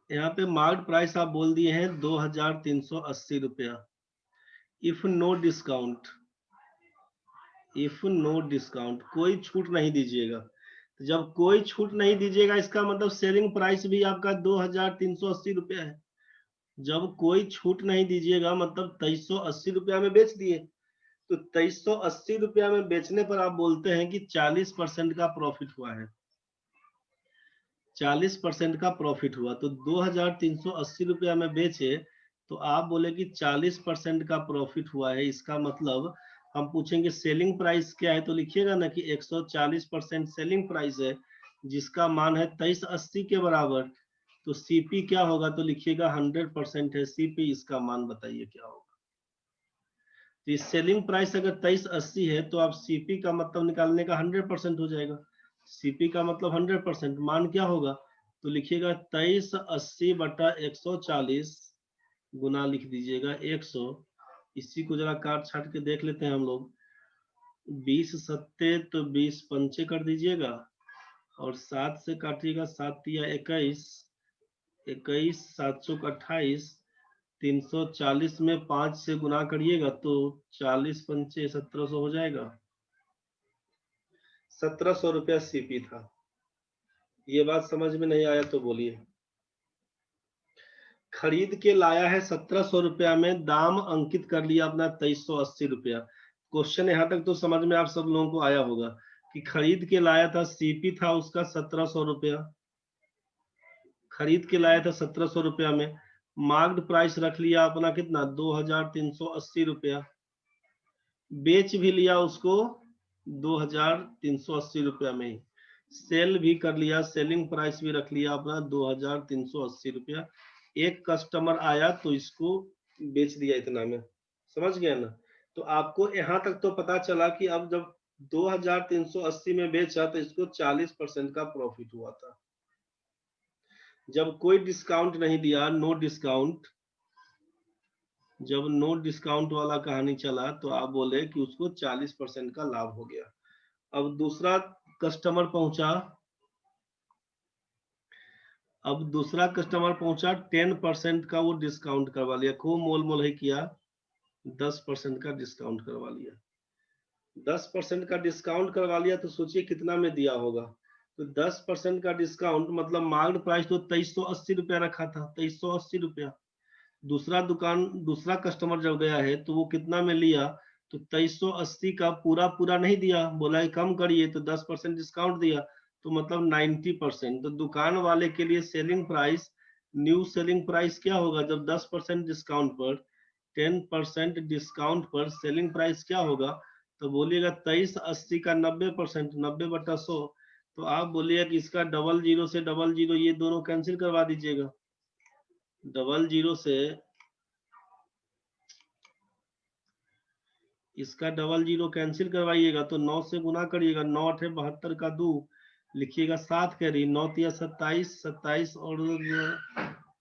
यहाँ पे मार्केट प्राइस आप बोल दिए हैं 2,380 रुपया। If no discount, if no discount, कोई छूट नहीं दीजिएगा। तो जब कोई छूट नहीं दीजिएगा इसका मतलब सेलिंग प्राइस भी आपका 2,380 रुपया है। जब कोई छूट नहीं दीजिएगा मतलब 2,380 रुपया में बेच दिए, तो 2,380 रुपया में बेचने पर आप बोलते हैं कि 40% का प्रॉफिट हुआ है। 40% का प्रॉफिट हुआ तो 2,380 रुपया में बेचे तो आप बोले कि 40% का प्रॉफिट हुआ है। इसका मतलब हम पूछेंगे सेलिंग प्राइस क्या है, तो लिखिएगा ना कि 140% सेलिंग प्राइस है, जिसका मान है 2,380 के बराबर। तो सीपी क्या होगा, तो लिखिएगा 100% है सीपी, इसका मान बताइए क्या होगा। तो सेलिंग प्राइस अगर 2,380 है तो आप सीपी का मतलब निकालने का 100% हो जाएगा। सीपी का मतलब 100%, मान क्या होगा, तो लिखिएगा 2,380 बटा 140 गुना लिख दीजिएगा 100। इसी को जरा काट छाट के देख लेते हैं हम लोग। 20 सत्ते तो 20 पंचे कर दीजिएगा और 7 से काटिएगा, 7 या 21, 21 700 का 28, 340 में 5 से गुना करिएगा तो 40 पंचे 1,700 हो जाएगा। 1,700 रुपया सीपी था। ये बात समझ में नहीं आया तो बोलिए। खरीद के लाया है 1,700 रुपया में, दाम अंकित कर लिया अपना 2,380 रुपया। क्वेश्चन यहाँ तक तो समझ में आप सब लोगों को आया होगा कि खरीद के लाया था, सीपी था उसका 1,700 रुपया, खरीद के लाया था 1,700 रुपया में, मार्केट प्राइस रख लिया अपना कितना 2,380 रुपया, बेच भी लिया उसको 2,380 रुपया में ही, सेल भी कर लिया, सेलिंग प्राइस भी रख लिया अपना 2,380 रुपया। एक कस्टमर आया तो इसको बेच दिया इतना में, समझ गया ना। तो आपको यहां तक तो पता चला कि अब जब 2,380 में बेचा तो इसको 40% का प्रॉफिट हुआ था। जब कोई डिस्काउंट नहीं दिया, नो डिस्काउंट, जब नो डिस्काउंट वाला कहानी चला तो आप बोले कि उसको 40% का लाभ हो गया। अब दूसरा कस्टमर पहुंचा, अब दूसरा कस्टमर पहुंचा, 10% का वो डिस्काउंट करवा लिया, खूब मोल मोल ही किया, 10% का डिस्काउंट करवा लिया। 10% का डिस्काउंट करवा लिया तो सोचिए कितना में दिया होगा। तो 10% का डिस्काउंट मतलब मार्केट प्राइस तो 2,380 रुपया रखा था, 2,380 रुपया, दूसरा कस्टमर जब गया है तो वो कितना में लिया, तो 2380 का पूरा पूरा नहीं दिया, बोला कि कम करिए, तो 10% डिस्काउंट दिया, तो मतलब 90%। तो दुकान वाले के लिए selling price, new selling price क्या होगा, जब 10% डिस्काउंट पर, 10% डिस्काउंट पर सेलिंग प्राइस क्या होगा, तो बोलिएगा 2380 का 90%, 90/100। तो आप बोलिएगा कि इसका 00 से 00 ये दोनों कैंसिल करवा दीजिएगा, 00 से इसका 00 कैंसिल करवाइएगा, तो 9 से गुना करिएगा, 9 8 72 का 2 लिखिएगा, 7 कैरी, 9 तिया 27, 27 और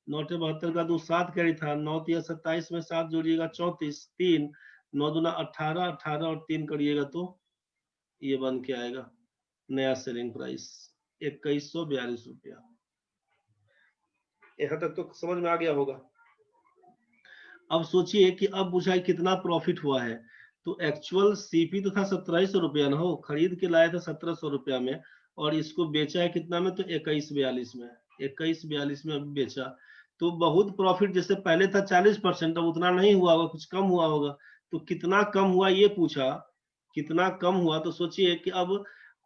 9 8 72 का 2 7 कैरी था, 9 तिया 27 में 7 जोड़िएगा 34, 3 9 दूना 18, 18 और 3 करिएगा तो ये बन के आएगा नया सेलिंग प्राइस 2142 रुपया। यहाँ तक तो समझ में आ गया होगा। अब सोचिए कि अब पूछा है कितना प्रॉफिट हुआ है, तो एक्चुअल सीपी तो था 1700 रुपया ना, हो खरीद के लाया था 1700 रुपया में, और इसको बेचा है कितना में, तो 2142 में, 2142 में अभी बेचा। तो बहुत प्रॉफिट, जैसे पहले था 40%, अब उतना नहीं हुआ होगा, कुछ कम हुआ होगा। तो कितना कम हुआ ये पूछा, कितना कम हुआ, तो सोचिए कि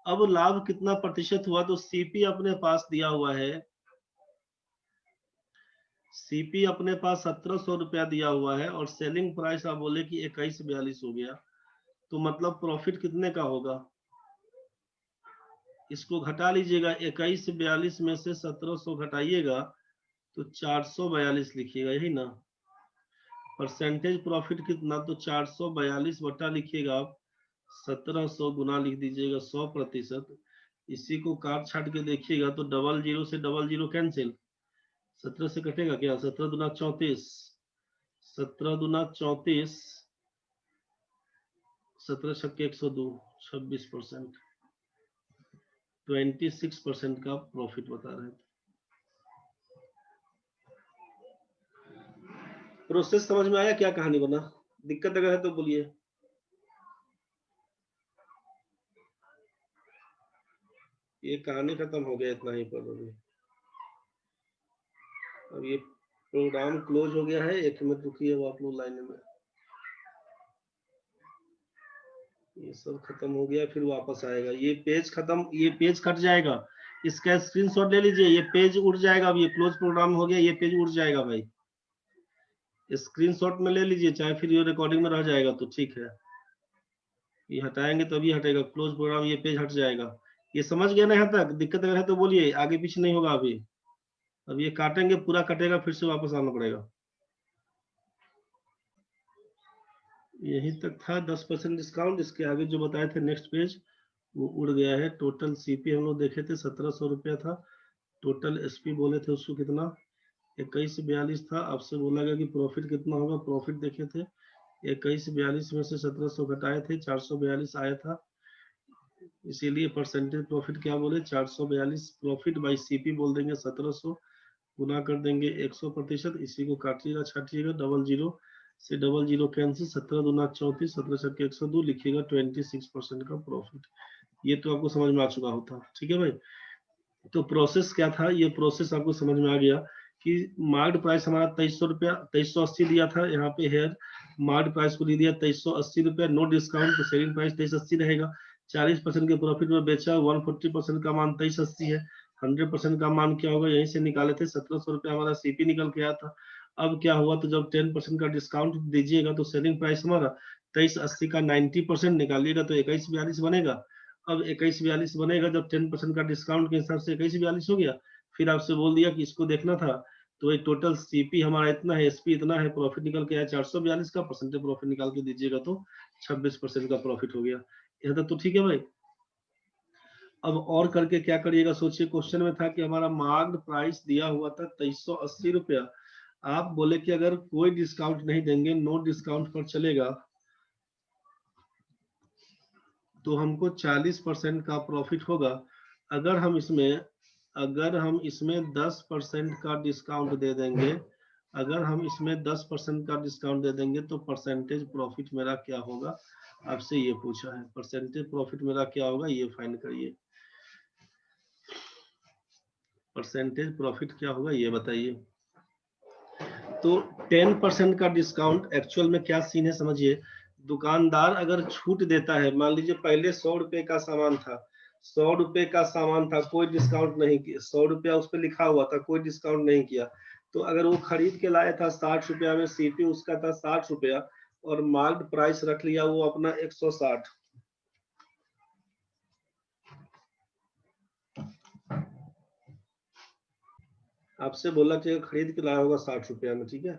अब लाभ कितना प्रतिशत हुआ, तो सीपी अपने पास दिया हुआ है, सीपी अपने पास 1700 रुपया दिया हुआ है, और सेलिंग प्राइस आप बोले कि 2142 हो गया, तो मतलब प्रॉफिट कितने का होगा, इसको घटा लीजिएगा, 2142 में से 1700 घटाइएगा तो 442 लिखिएगा, यही ना। परसेंटेज प्रॉफिट कितना, तो 442 बटा लिखिएगा आप 1700 गुना लिख दीजिएगा 100%। इसी को काट छाट के देखिएगा तो 00 से 00 कैंसिल, 17 से कटेगा क्या, 17 दूना 34, 17 दूना 34, 17 छक्के 102, 26%, 26% का प्रॉफिट बता रहे थे। प्रोसेस समझ में आया, क्या कहानी बना, दिक्कत अगर है तो बोलिए। ये कहानी खत्म हो गया, इतना ही पर अभी। अब ये प्रोग्राम क्लोज हो गया है, 1 मिनट रुकिए, वो आप लोग लाइन में, ये सब खत्म हो गया, फिर वापस आएगा, ये पेज खत्म, ये पेज कट जाएगा, इसका स्क्रीनशॉट ले लीजिए, ये पेज उड़ जाएगा, अब ये क्लोज प्रोग्राम हो गया, ये पेज उड़ जाएगा भाई, स्क्रीनशॉट में ले लीजिए, चाहे फिर ये रिकॉर्डिंग में रह जाएगा तो ठीक है, ये हटाएंगे तभी हटेगा, क्लोज प्रोग्राम, ये पेज हट जाएगा। ये समझ गया ना, यहाँ तक दिक्कत अगर है तो बोलिए, आगे पीछे नहीं होगा अभी। अब ये काटेंगे, पूरा कटेगा, फिर से वापस आना पड़ेगा। यहीं तक था 10% डिस्काउंट, इसके आगे जो बताए थे नेक्स्ट पेज वो उड़ गया है। टोटल सीपी हम लोग देखे थे 1700 रुपया था, टोटल एसपी बोले थे उसको कितना 2142 था। आपसे बोला गया कि प्रॉफिट कितना होगा, प्रॉफिट देखे थे 2142 में से 1700 घटाए थे 442 आया था, इसीलिए परसेंटेज प्रॉफिट क्या बोले 442 प्रॉफिट बाई सीपी बोल देंगे 1700 गुना कर देंगे 100%, इसी को काटिएगा छाटिएगा, 00 से 00 कैंसिल, 17 दूना 34, 17 छक्के 102 लिखिएगा 26% का प्रॉफिट। ये तो आपको समझ में आ चुका होता, ठीक है भाई। तो प्रोसेस क्या था, ये प्रोसेस आपको समझ में आ गया कि मार्केट प्राइस हमारा 2300 रुपया 2380 दिया था, यहाँ पे हेयर मार्केट प्राइस को दे दिया 2380 रुपया, नो डिस्काउंट, तो सेलिंग प्राइस 2380 रहेगा। 40% के प्रॉफिट में बेचा, 140% का मान 2380 है, 100% का मान क्या होगा, यहीं से निकाले थे 1700 रुपया हमारा सीपी निकल के आया था। अब क्या हुआ, तो जब 10% का डिस्काउंट दीजिएगा तो सेलिंग प्राइस हमारा 2380 का 90% निकालिएगा तो 2142 बनेगा। अब 2142 बनेगा जब 10% का डिस्काउंट के हिसाब से 2142 हो गया। फिर आपसे बोल दिया कि इसको देखना था, तो ये टोटल सीपी हमारा इतना है, एसपी इतना है, प्रॉफिट निकल के आया 442 का, परसेंटेज प्रॉफिट निकाल के दीजिएगा तो 26% का प्रॉफिट हो गया। यहाँ तक तो ठीक है भाई। अब और करके क्या करिएगा, सोचिए क्वेश्चन में था कि हमारा मार्क्ड प्राइस दिया हुआ था 2380 रुपया, आप बोले कि अगर कोई डिस्काउंट नहीं देंगे, नो डिस्काउंट पर चलेगा, तो हमको 40% का प्रॉफिट होगा। अगर हम इसमें 10% का डिस्काउंट दे देंगे, अगर हम इसमें 10% का डिस्काउंट दे देंगे तो परसेंटेज प्रॉफिट मेरा क्या होगा, आपसे ये पूछा है, परसेंटेज प्रॉफिट मेरा क्या होगा ये फाइंड करिए, परसेंटेज प्रॉफिट क्या होगा ये बताइए। तो 10% का डिस्काउंट एक्चुअल में क्या सीन है समझिए। दुकानदार अगर छूट देता है, मान लीजिए पहले 100 रुपए का सामान था, 100 रुपए का सामान था, कोई डिस्काउंट नहीं किया, 100 रुपया उस पर लिखा हुआ था, कोई डिस्काउंट नहीं किया, तो अगर वो खरीद के लाया था 60 रुपया में, सीपी उसका था 60 रुपया और मार्क्ड प्राइस रख लिया वो अपना 160, आपसे बोला कि खरीद के लाया होगा 60 रुपया में, ठीक है,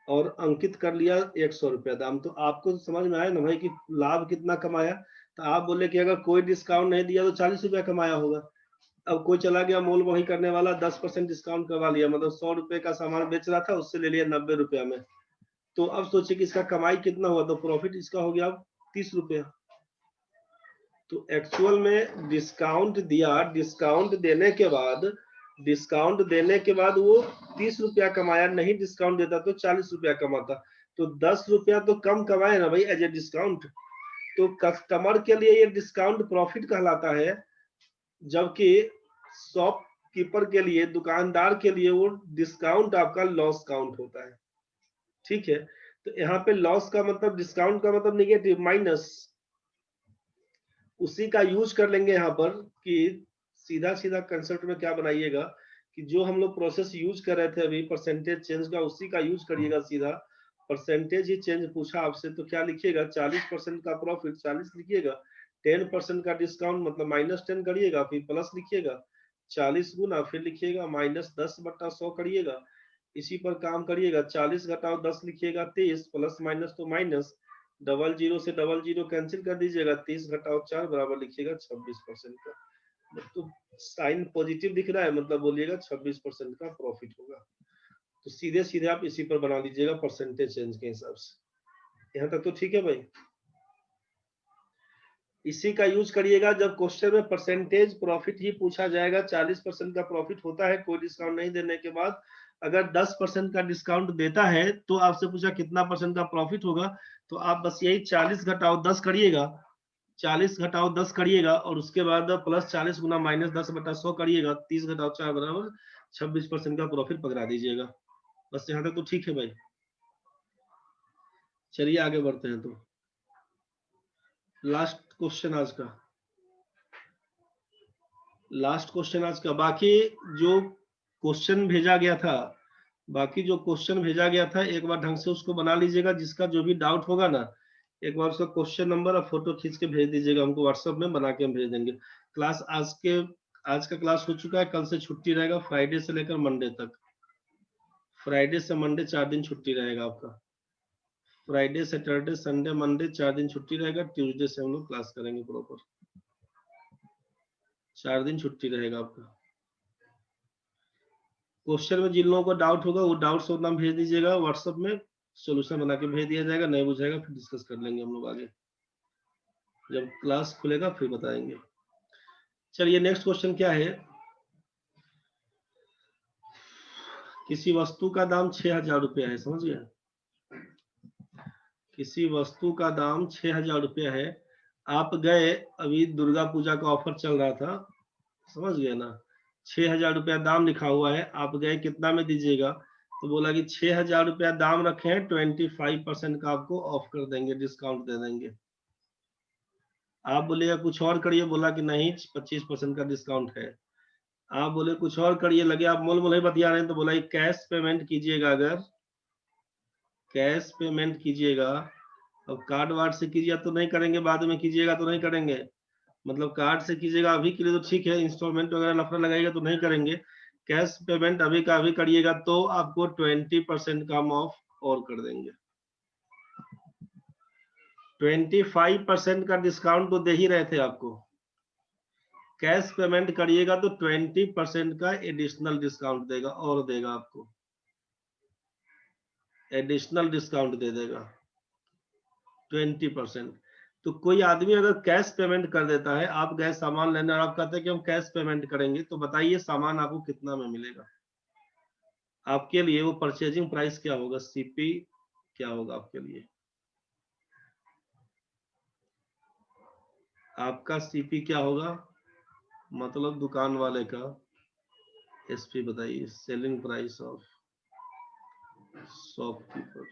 और अंकित कर लिया 100 रुपया दाम, तो आपको समझ में आया ना भाई कि लाभ कितना कमाया। तो आप बोले कि अगर कोई डिस्काउंट नहीं दिया तो 40 रुपया कमाया होगा। अब कोई चला गया मोल वही करने वाला, 10% डिस्काउंट करवा लिया, मतलब 100 रुपए का सामान बेच रहा था, उससे ले लिया 90 रुपया में। तो अब सोचिए कि इसका कमाई कितना हुआ, तो प्रॉफिट इसका हो गया 30 रुपया। तो एक्चुअल में डिस्काउंट दिया, डिस्काउंट देने के बाद वो 30 रुपया कमाया, नहीं डिस्काउंट देता तो 40 रुपया कमाता, तो 10 रुपया तो कम कमाए ना भाई एज ए डिस्काउंट। तो कस्टमर के लिए ये डिस्काउंट प्रॉफिट कहलाता है, जबकि शॉपकीपर के लिए, दुकानदार के लिए वो डिस्काउंट आपका लॉस काउंट होता है, ठीक है। तो यहाँ पे लॉस का मतलब, डिस्काउंट का मतलब निगेटिव, माइनस, उसी का यूज कर लेंगे यहाँ पर कि सीधा सीधा कंसेप्ट में क्या बनाइएगा कि जो हम लोग प्रोसेस यूज कर रहे थे अभी परसेंटेज चेंज का, उसी का यूज करिएगा सीधा। परसेंटेज ही चेंज पूछा आपसे तो क्या लिखिएगा, 40% का प्रॉफिट 40 लिखिएगा, 10% का डिस्काउंट मतलब -10 करिएगा, फिर प्लस लिखिएगा 40 गुना, फिर लिखिएगा -10/100 करिएगा, इसी पर काम करिएगा। 40 घटाओ 10 लिखिएगा 30, प्लस माइनस तो माइनस, डबल जीरो से डबल जीरो कैंसिल कर दीजिएगा, 30 घटाओ 4 बराबर लिखिएगा 26% का। तो साइन पॉजिटिव दिख रहा है, मतलब बोलिएगा 26% का प्रॉफिट होगा। तो सीधे सीधे आप इसी पर बना लीजिएगा परसेंटेज चेंज के हिसाब से। यहाँ तक तो ठीक है भाई। इसी का यूज करिएगा जब क्वेश्चन में परसेंटेज प्रॉफिट ही पूछा जाएगा। 40% का प्रॉफिट होता है कोई डिस्काउंट नहीं देने के बाद। अगर 10% का डिस्काउंट देता है तो आपसे पूछा कितना परसेंट का प्रॉफिट होगा, तो आप बस यही 40 घटाओ 10 करिएगा, 40 घटाओ 10 करिएगा और उसके बाद प्लस 40 गुना -10/100 करिएगा, 30 घटाओ 4 बराबर 26% का प्रॉफिट पकड़ा दीजिएगा। बस यहाँ तक तो ठीक है भाई। चलिए आगे बढ़ते हैं। तो लास्ट क्वेश्चन आज का, बाकी जो क्वेश्चन भेजा गया था, एक बार ढंग से उसको बना लीजिएगा। जिसका जो भी डाउट होगा ना, एक बार उसका क्वेश्चन नंबर और फोटो खींच के भेज दीजिएगा हमको व्हाट्सएप में, बना के हम भेज देंगे। क्लास आज का क्लास हो चुका है, कल से छुट्टी रहेगा, फ्राइडे से लेकर मंडे तक। फ्राइडे से मंडे 4 दिन छुट्टी रहेगा आपका। फ्राइडे सैटरडे संडे मंडे 4 दिन छुट्टी रहेगा। ट्यूसडे से हम लोग क्लास करेंगे प्रॉपर, 4 दिन छुट्टी रहेगा आपका। क्वेश्चन में जिन लोगों को डाउट होगा वो डाउट सब नाम भेज दीजिएगा व्हाट्सएप में, सोल्यूशन बना के भेज दिया जाएगा। नहीं बुझाएगा फिर डिस्कस कर लेंगे हम लोग आगे, जब क्लास खुलेगा फिर बताएंगे। चलिए नेक्स्ट क्वेश्चन क्या है। किसी वस्तु का दाम 6,000 रुपया है, समझ गए। किसी वस्तु का दाम 6,000 रुपया है। आप गए, अभी दुर्गा पूजा का ऑफर चल रहा था, समझ गए ना। 6,000 रुपया दाम लिखा हुआ है, आप गए कितना में दीजिएगा, तो बोला कि 6,000 रुपया दाम रखे हैं, 25% का आपको ऑफ कर देंगे, डिस्काउंट दे देंगे। आप बोलेगा कुछ और करिए, बोला कि नहीं 25% का डिस्काउंट है। आप बोले कुछ और करिए, लगे आप मोल मोल ही बतिया रहे हैं, तो बोला कैश पेमेंट कीजिएगा। अगर कैश पेमेंट कीजिएगा, अब कार्ड वार्ड से कीजिएगा तो नहीं करेंगे, बाद में कीजिएगा तो नहीं करेंगे, मतलब कार्ड से कीजिएगा अभी के लिए तो ठीक है, इंस्टॉलमेंट वगैरह लफड़ा लगाएगा तो नहीं करेंगे। कैश पेमेंट अभी का अभी करिएगा तो आपको 20% का हम ऑफ और कर देंगे। 25% का डिस्काउंट तो दे ही रहे थे आपको। कैश पेमेंट करिएगा तो 20% का एडिशनल डिस्काउंट देगा, और देगा आपको, एडिशनल डिस्काउंट दे देगा 20%। तो कोई आदमी अगर कैश पेमेंट कर देता है, आप गए सामान लेने और आप कहते हैं कि हम कैश पेमेंट करेंगे, तो बताइए सामान आपको कितना में मिलेगा। आपके लिए वो परचेजिंग प्राइस क्या होगा, सीपी क्या होगा आपके लिए। आपका सीपी क्या होगा, मतलब दुकान वाले का एसपी बताइए, सेलिंग प्राइस ऑफ शॉपकीपर।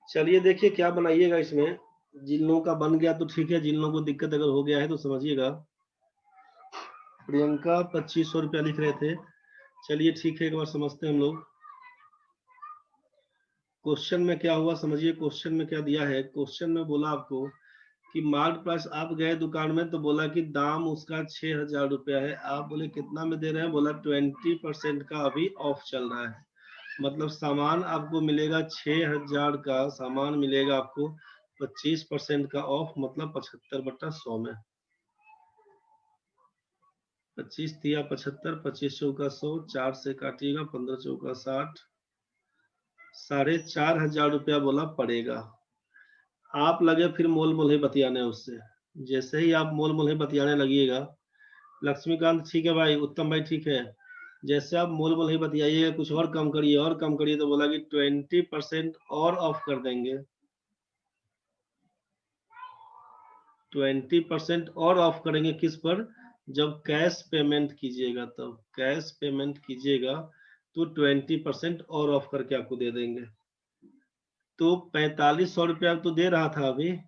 चलिए देखिए क्या बनाइएगा इसमें। जिन लोगों का बन गया तो ठीक है, जिन लोगों को दिक्कत अगर हो गया है तो समझिएगा। प्रियंका 2500 रुपया लिख रहे थे। चलिए ठीक है, एक बार समझते हैं हम लोग। क्वेश्चन में क्या हुआ समझिए। क्वेश्चन में क्या दिया है, क्वेश्चन में बोला आपको कि मार्केट प्राइस, आप गए दुकान में तो बोला कि दाम उसका 6000 रुपया है। आप बोले कितना में दे रहे हैं, बोला 20% का अभी ऑफ चल रहा है। मतलब सामान आपको मिलेगा 6000 का, सामान मिलेगा आपको 25% का ऑफ, मतलब 75/100 में। 25 तिया 75, 25 चौका 100, 4 से काटिएगा, 15 चौका 60, 4500 रुपया बोला पड़ेगा। आप लगे फिर मोल मोल बतियाने उससे। जैसे ही आप मोल मोल बतियाने लगिएगा, लक्ष्मीकांत ठीक है भाई, उत्तम भाई ठीक है, जैसे आप मोल मोल बतियाइएगा, कुछ और कम करिए और कम करिए, तो बोला कि 20% और ऑफ कर देंगे। 20% और ऑफ करेंगे किस पर, जब कैश पेमेंट कीजिएगा, तब कैश पेमेंट कीजिएगा तो 20% और ऑफ करके आपको दे देंगे। तो 4500 रुपया तो दे रहा था अभी,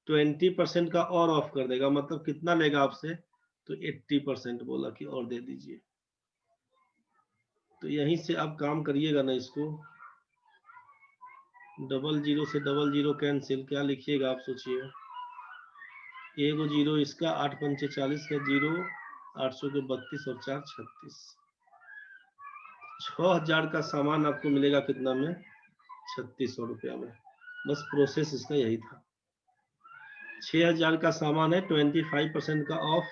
20% का और ऑफ कर देगा, मतलब कितना लेगा आपसे, तो 80% बोला कि और दे दीजिए। तो यहीं से आप काम करिएगा ना इसको। 00 से 00 कैंसिल, क्या लिखिएगा आप सोचिए। एगो जीरो इसका, 8 पंचे 40 का जीरो, 800 के 32 और 4 36। 6000 का सामान आपको मिलेगा कितना में, 3600 रुपया में। बस प्रोसेस इसका यही था। 6000 का सामान है, 25% का ऑफ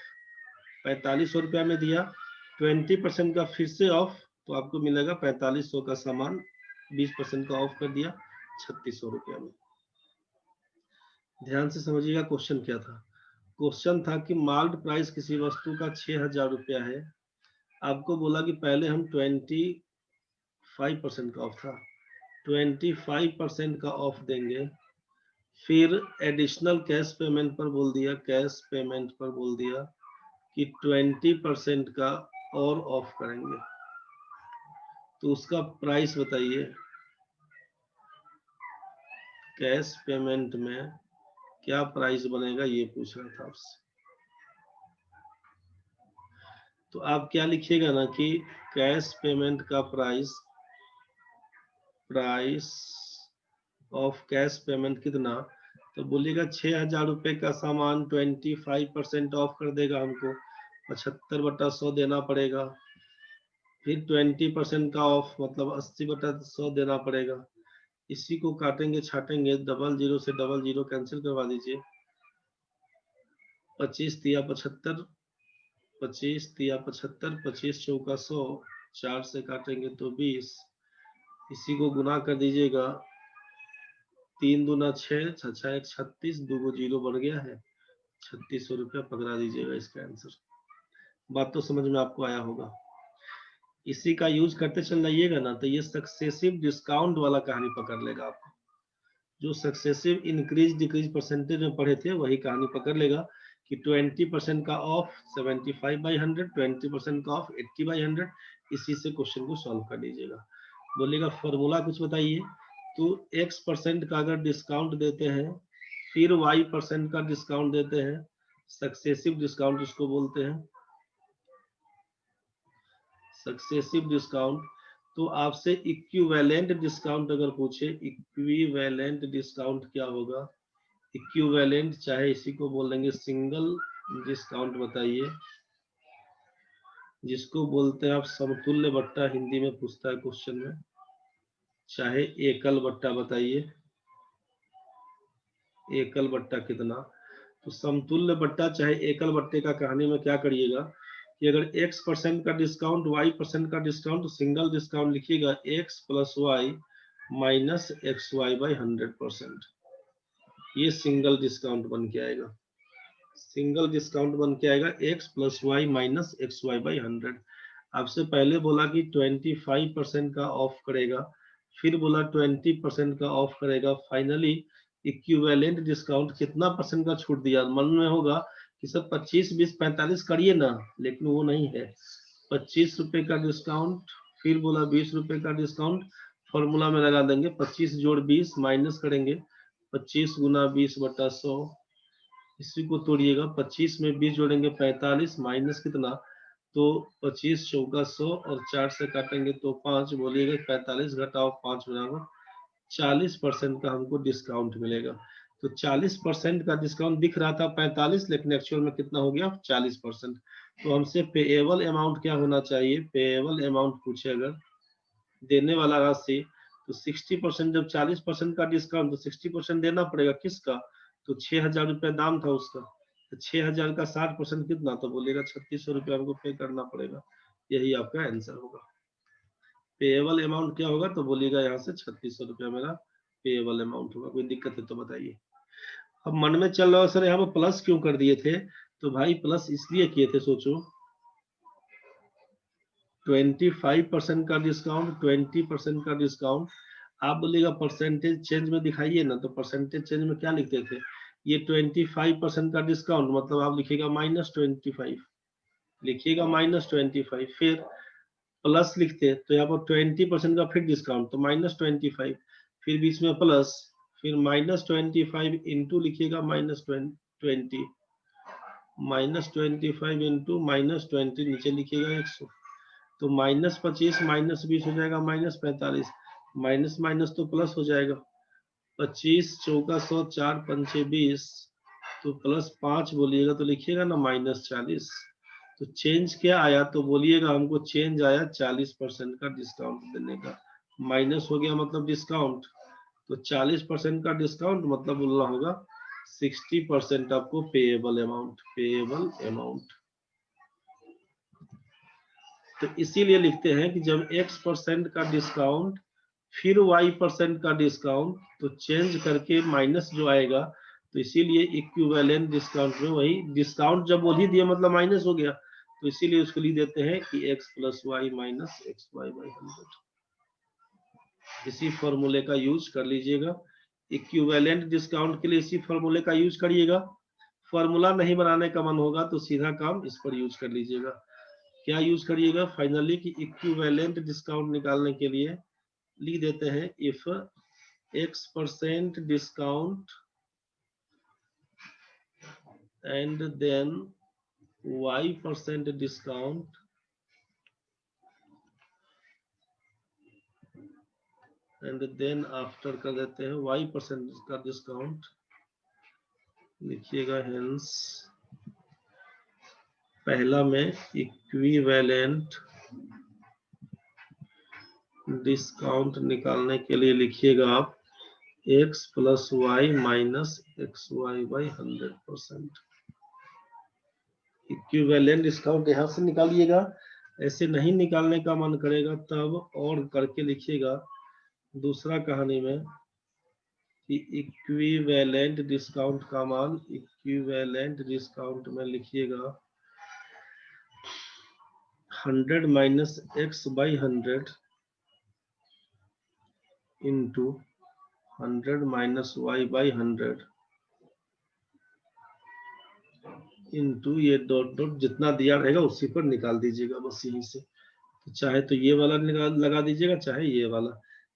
4500 रुपया में दिया, 20% का फिर से ऑफ, तो आपको मिलेगा 4500 का सामान, 20% का ऑफ कर दिया 3600 रुपया में। ध्यान से समझिएगा क्वेश्चन क्या था। क्वेश्चन था कि मार्केट प्राइस किसी वस्तु का 6000 रुपया है। आपको बोला कि पहले हम 25% का ऑफ था, 25% का ऑफ देंगे, फिर एडिशनल कैश पेमेंट पर बोल दिया, कैश पेमेंट पर बोल दिया कि 20% का और ऑफ करेंगे। तो उसका प्राइस बताइए, कैश पेमेंट में क्या प्राइस बनेगा, ये पूछ रहा था आपसे। तो आप क्या लिखिएगा ना कि कैश पेमेंट का price, price of cash payment कितना, तो बोलिएगा 6000 रुपये का सामान 25% ऑफ कर देगा, हमको 75/100 देना पड़ेगा। फिर 20% का ऑफ मतलब 80/100 देना पड़ेगा। इसी को काटेंगे छाटेंगे, 00 से 00 कैंसिल करवा दीजिए। 25 तिया 75, 25 तिया 75, 25 चौका 100, 4 से काटेंगे तो 20, इसी को गुना कर दीजिएगा, 3 दूना 6, 6 1 36, 2 जीरो बढ़ गया है, 3600 रुपया पकड़ा दीजिएगा इसका आंसर। बात तो समझ में आपको आया होगा। इसी का यूज करते चल जाइएगा ना, तो ये सक्सेसिव डिस्काउंट वाला कहानी पकड़ लेगा आपको। जो सक्सेसिव इंक्रीज डिक्रीज परसेंटेज में पढ़े थे वही कहानी पकड़ लेगा कि 20% का ऑफ 75/100, 20% का ऑफ 80/100। इसी से क्वेश्चन को सॉल्व कर लीजिएगा। बोलिएगा फॉर्मूला कुछ बताइए। तो x% का अगर डिस्काउंट देते हैं, फिर y% का डिस्काउंट देते हैं, सक्सेसिव डिस्काउंट इसको बोलते हैं, सक्सेसिव डिस्काउंट। तो आपसे इक्विवेलेंट डिस्काउंट अगर पूछे, इक्विवेलेंट डिस्काउंट क्या होगा, इक्विवेलेंट चाहे इसी को बोल देंगे सिंगल डिस्काउंट बताइए, जिसको बोलते हैं आप समतुल्य बट्टा, हिंदी में पूछता है क्वेश्चन में, चाहे एकल बट्टा बताइए, एकल बट्टा कितना। तो समतुल्य बट्टा चाहे एकल बट्टे का कहानी में क्या करिएगा कि अगर x% का डिस्काउंट, y% का डिस्काउंट, तो सिंगल डिस्काउंट लिखिएगा x + y - xy/100%। ये सिंगल डिस्काउंट बन के आएगा, सिंगल डिस्काउंट बन के आएगा x + y - xy/100। आपसे पहले बोला कि 25% का ऑफ करेगा, फिर बोला 20% का ऑफ करेगा, फाइनली इक्विवेलेंट डिस्काउंट कितना परसेंट का छूट दिया, मन में होगा कि सर 25, 20, 45 करिए ना, लेकिन वो नहीं है। 25 रुपए का डिस्काउंट, फिर बोला 20 रुपए का डिस्काउंट, फॉर्मूला में लगा देंगे 25 जोड़ 20 माइनस करेंगे 25 गुना 20/100, इसी को तोड़िएगा 25 में 20 जोड़ेंगे 45 माइनस कितना, तो 25 चौका 100 और 4 से काटेंगे तो 5, बोलिएगा 45 घटाओ 5 बराबर 40% का हमको डिस्काउंट मिलेगा। तो 40% का डिस्काउंट दिख रहा था 45, लेकिन एक्चुअल में कितना हो गया 40%। तो हमसे पेएबल अमाउंट क्या होना चाहिए, पेएबल अमाउंट पूछे अगर देने वाला राशि, तो 60% जब 40% का डिस्काउंट, तो 60% देना पड़ेगा किसका, तो 6,000 रुपया दाम था उसका, तो 6,000 का 60% कितना, तो बोलेगा 3600 रुपया हमको पे करना पड़ेगा। यही आपका आंसर होगा। पेएबल अमाउंट क्या होगा, तो बोलिएगा यहाँ से 3600 रुपया मेरा पेएबल अमाउंट होगा। कोई दिक्कत है तो बताइए। अब मन में चल रहा है सर यहाँ पर प्लस क्यों कर दिए थे, तो भाई प्लस इसलिए किए थे, सोचो 25% का डिस्काउंट, 20% का डिस्काउंट, आप बोलिएगा परसेंटेज चेंज में दिखाइए ना, तो परसेंटेज चेंज में क्या लिखते थे, ये 25% का डिस्काउंट मतलब आप लिखिएगा -25, लिखिएगा -25, फिर प्लस लिखते तो यहाँ पर 20% का फिर डिस्काउंट तो -25, फिर बीच में प्लस, फिर -25 इंटू लिखिएगा -20, -25 इंटू -20 नीचे लिखिएगा 100, तो -25 -20 हो जाएगा -45, माइनस माइनस तो प्लस हो जाएगा, 25 चौका 100 4 पंचे 20, तो +5 बोलिएगा तो लिखिएगा ना -40। तो चेंज क्या आया, तो बोलिएगा हमको चेंज आया 40% का डिस्काउंट देने का, माइनस हो गया मतलब डिस्काउंट, तो 40% का डिस्काउंट मतलब बोलना होगा 60% आपको पेएबल अमाउंट, पेएबल अमाउंट। तो इसीलिए लिखते हैं कि जब X% का डिस्काउंट फिर Y% का डिस्काउंट, तो चेंज करके माइनस जो आएगा, तो इसीलिए इक्विवेलेंट डिस्काउंट में वही डिस्काउंट जब बोल ही दिया मतलब माइनस हो गया, तो इसीलिए उसको लिख देते हैं कि X + Y - XY/100। इसी फॉर्मूले का यूज कर लीजिएगा, इक्विवेलेंट डिस्काउंट के लिए इसी फॉर्मूले का यूज करिएगा। फॉर्मूला नहीं बनाने का मन होगा तो सीधा काम इस पर यूज कर लीजिएगा। क्या यूज करिएगा फाइनली, कि इक्विवेलेंट डिस्काउंट निकालने के लिए लिख देते हैं if X% discount and then Y% discount and then after कर देते हैं Y% का डिस्काउंट, लिखिएगा हेंस पहला में इक्विवेलेंट डिस्काउंट निकालने के लिए लिखिएगा आप X + Y - XY/100%। Equivalent discount यहाँ से निकालिएगा, ऐसे नहीं निकालने का मन करेगा तब और करके लिखिएगा दूसरा कहानी में कि इक्विवेलेंट डिस्काउंट का मान, इक्विवेलेंट डिस्काउंट में लिखिएगा 100 - X/100 इंटू 100 - Y/100 इंटू ये डॉट डॉट जितना दिया रहेगा उसी पर निकाल दीजिएगा बस यहीं से। तो चाहे तो ये वाला लगा दीजिएगा, चाहे ये वाला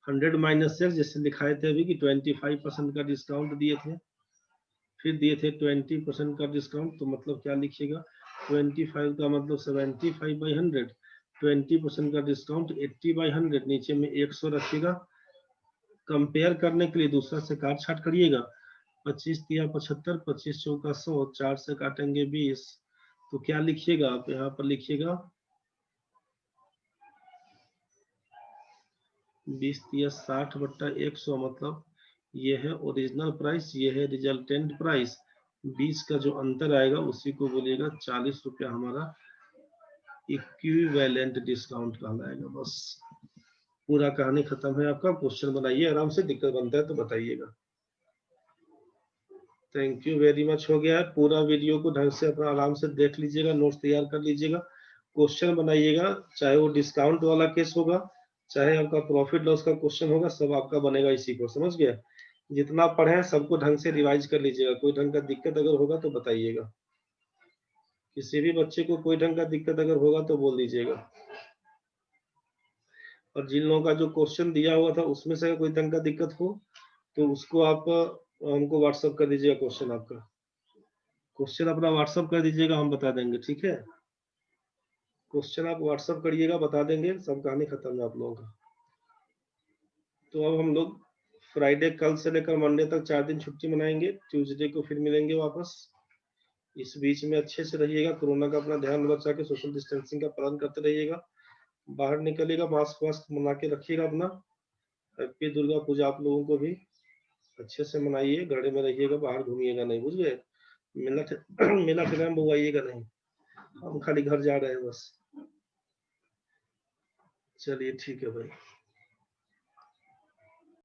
100 - X जैसे दिखाए थे अभी कि 25% का डिस्काउंट दिए थे, फिर दिए थे 20% का डिस्काउंट, तो मतलब क्या लिखिएगा 25 का मतलब 75/100, 20% का डिस्काउंट 80/100, नीचे में 100 रखिएगा। कंपेयर करने के लिए दूसरा से काट छाट करिएगा, 25 तिया 75, 25 चौका 100, 4 से काटेंगे 20, तो क्या लिखिएगा आप यहाँ पर लिखिएगा 20 तिया 60/100, मतलब ये है ओरिजिनल प्राइस, ये है रिजल्टेंट प्राइस, 20 का जो अंतर आएगा उसी को बोलिएगा 40 रुपया हमारा इक्विवेलेंट डिस्काउंट कहलाएगा। बस पूरा कहानी खत्म है आपका। क्वेश्चन बनाइए आराम से, दिक्कत बनता है तो बताइएगा। Thank you very much. हो गया है पूरा, वीडियो को ढंग से अपना आराम से देख लीजिएगा, नोट्स तैयार कर लीजिएगा, क्वेश्चन बनाइएगा, चाहे वो डिस्काउंट वाला केस होगा, चाहे आपका प्रॉफिट लॉस का क्वेश्चन होगा, सब आपका बनेगा इसी को, समझ गया। जितना पढ़े सबको ढंग से रिवाइज कर लीजिएगा, कोई ढंग का दिक्कत अगर होगा तो बताइएगा। किसी भी बच्चे को कोई ढंग का दिक्कत अगर होगा तो बोल दीजिएगा। और जिन लोगों का जो क्वेश्चन दिया हुआ था उसमें से अगर कोई ढंग का दिक्कत हो तो उसको आप हमको व्हाट्सअप कर दीजिएगा। क्वेश्चन अपना व्हाट्सअप कर दीजिएगा, हम बता देंगे, ठीक है। क्वेश्चन आप व्हाट्सअप करिएगा, बता देंगे, सब कहानी खत्म है आप लोगों का। तो अब हम लोग फ्राइडे कल से लेकर मंडे तक 4 दिन छुट्टी मनाएंगे, ट्यूसडे को फिर मिलेंगे वापस। इस बीच में अच्छे से रहिएगा, कोरोना का अपना ध्यान बचा के सोशल डिस्टेंसिंग का पालन करते रहिएगा। बाहर निकलिएगा मास्क वास्क बना के रखिएगा अपना। हैप्पी दुर्गा पूजा आप लोगों को भी अच्छे से मनाइए, घरे में रहिएगा, बाहर घूमिएगा नहीं, बुझ गए। मेला ठेला में बुआइएगा नहीं, हम खाली घर जा रहे हैं बस। चलिए ठीक है भाई।